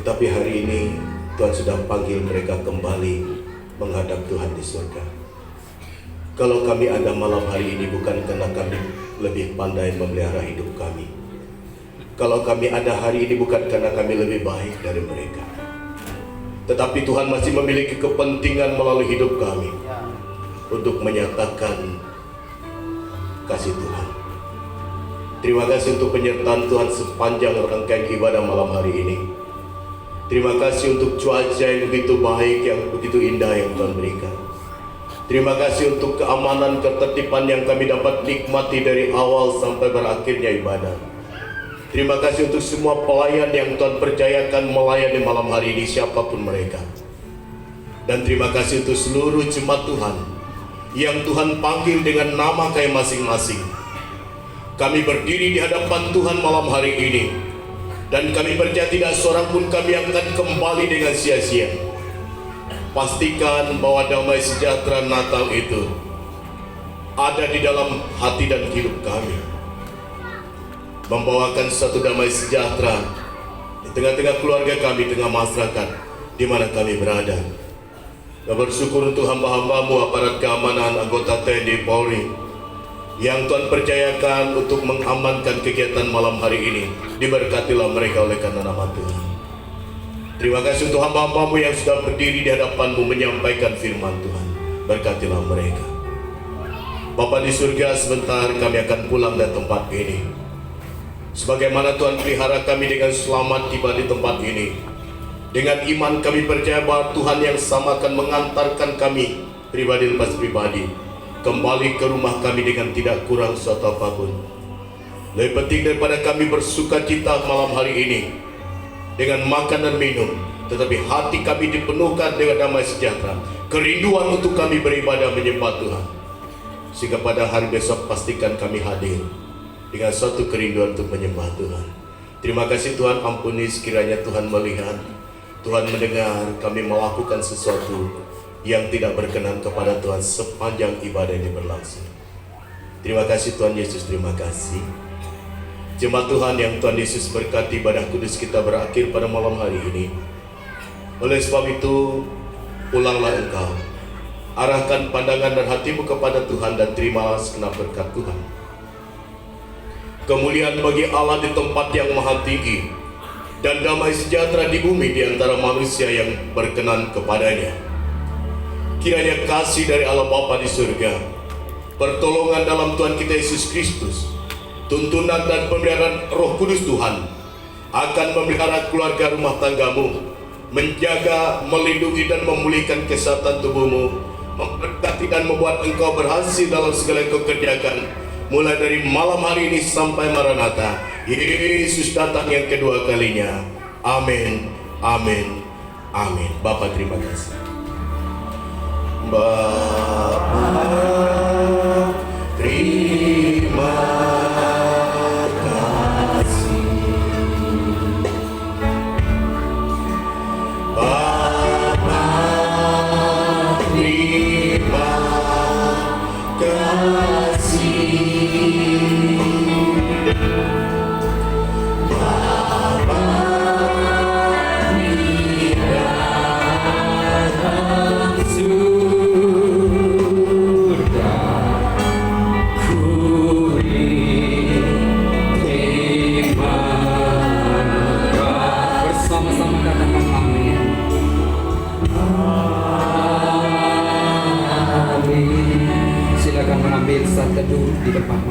tetapi hari ini Tuhan sudah panggil mereka kembali menghadap Tuhan di surga. Kalau kami ada malam hari ini bukan karena kami lebih pandai memelihara hidup kami. Kalau kami ada hari ini bukan karena kami lebih baik dari mereka, tetapi Tuhan masih memiliki kepentingan melalui hidup kami untuk menyatakan kasih Tuhan. Terima kasih untuk penyertaan Tuhan sepanjang rangkaian ibadah malam hari ini. Terima kasih untuk cuaca yang begitu baik, yang begitu indah yang Tuhan berikan. Terima kasih untuk keamanan, ketertiban yang kami dapat nikmati dari awal sampai berakhirnya ibadah. Terima kasih untuk semua pelayan yang Tuhan percayakan melayani malam hari ini, siapapun mereka. Dan terima kasih untuk seluruh jemaat Tuhan yang Tuhan panggil dengan nama kami masing-masing. Kami berdiri di hadapan Tuhan malam hari ini, dan kami percaya tidak seorang pun kami akan kembali dengan sia-sia. Pastikan bahwa damai sejahtera Natal itu ada di dalam hati dan hidup kami, membawakan satu damai sejahtera di tengah-tengah keluarga kami, tengah masyarakat di mana kami berada. Dan bersyukur untuk hamba-hambamu, aparat keamanan, anggota TNI Polri yang Tuhan percayakan untuk mengamankan kegiatan malam hari ini. Diberkatilah mereka oleh karena nama Tuhan. Terima kasih untuk hamba-hambamu yang sudah berdiri di hadapanmu menyampaikan firman Tuhan. Berkatilah mereka. Bapa di surga, sebentar kami akan pulang dari tempat ini. Sebagaimana Tuhan pelihara kami dengan selamat tiba di tempat ini, dengan iman kami percaya bahwa Tuhan yang sama akan mengantarkan kami pribadi lepas pribadi kembali ke rumah kami dengan tidak kurang suatu apapun. Lebih penting daripada kami bersuka cita malam hari ini dengan makan dan minum, tetapi hati kami dipenuhkan dengan damai sejahtera, kerinduan untuk kami beribadah menyembah Tuhan. Sehingga pada hari besok pastikan kami hadir dengan suatu kerinduan untuk menyembah Tuhan. Terima kasih Tuhan, ampuni sekiranya Tuhan melihat, Tuhan mendengar kami melakukan sesuatu yang tidak berkenan kepada Tuhan sepanjang ibadah ini berlangsung. Terima kasih Tuhan Yesus, terima kasih. Jemaat Tuhan yang Tuhan Yesus berkati, ibadah kudus kita berakhir pada malam hari ini. Oleh sebab itu, pulanglah engkau, arahkan pandangan dan hatimu kepada Tuhan dan terimalah segenap berkat Tuhan. Kemuliaan bagi Allah di tempat yang maha tinggi, dan damai sejahtera di bumi di antara manusia yang berkenan kepadanya. Kiranya kasih dari Allah Bapa di surga, pertolongan dalam Tuhan kita Yesus Kristus, tuntunan dan pemeliharaan Roh Kudus Tuhan akan memelihara keluarga rumah tanggamu, menjaga, melindungi dan memulihkan kesehatan tubuhmu, memberkati dan membuat engkau berhasil dalam segala yang kau kerjakan. Mulai dari malam hari ini sampai Maranatha, Yesus datang yang kedua kalinya. Amin, amin, amin. Bapa terima kasih. Bapa terima kasih. Bapa terima kasih. bisa teduh di depan masing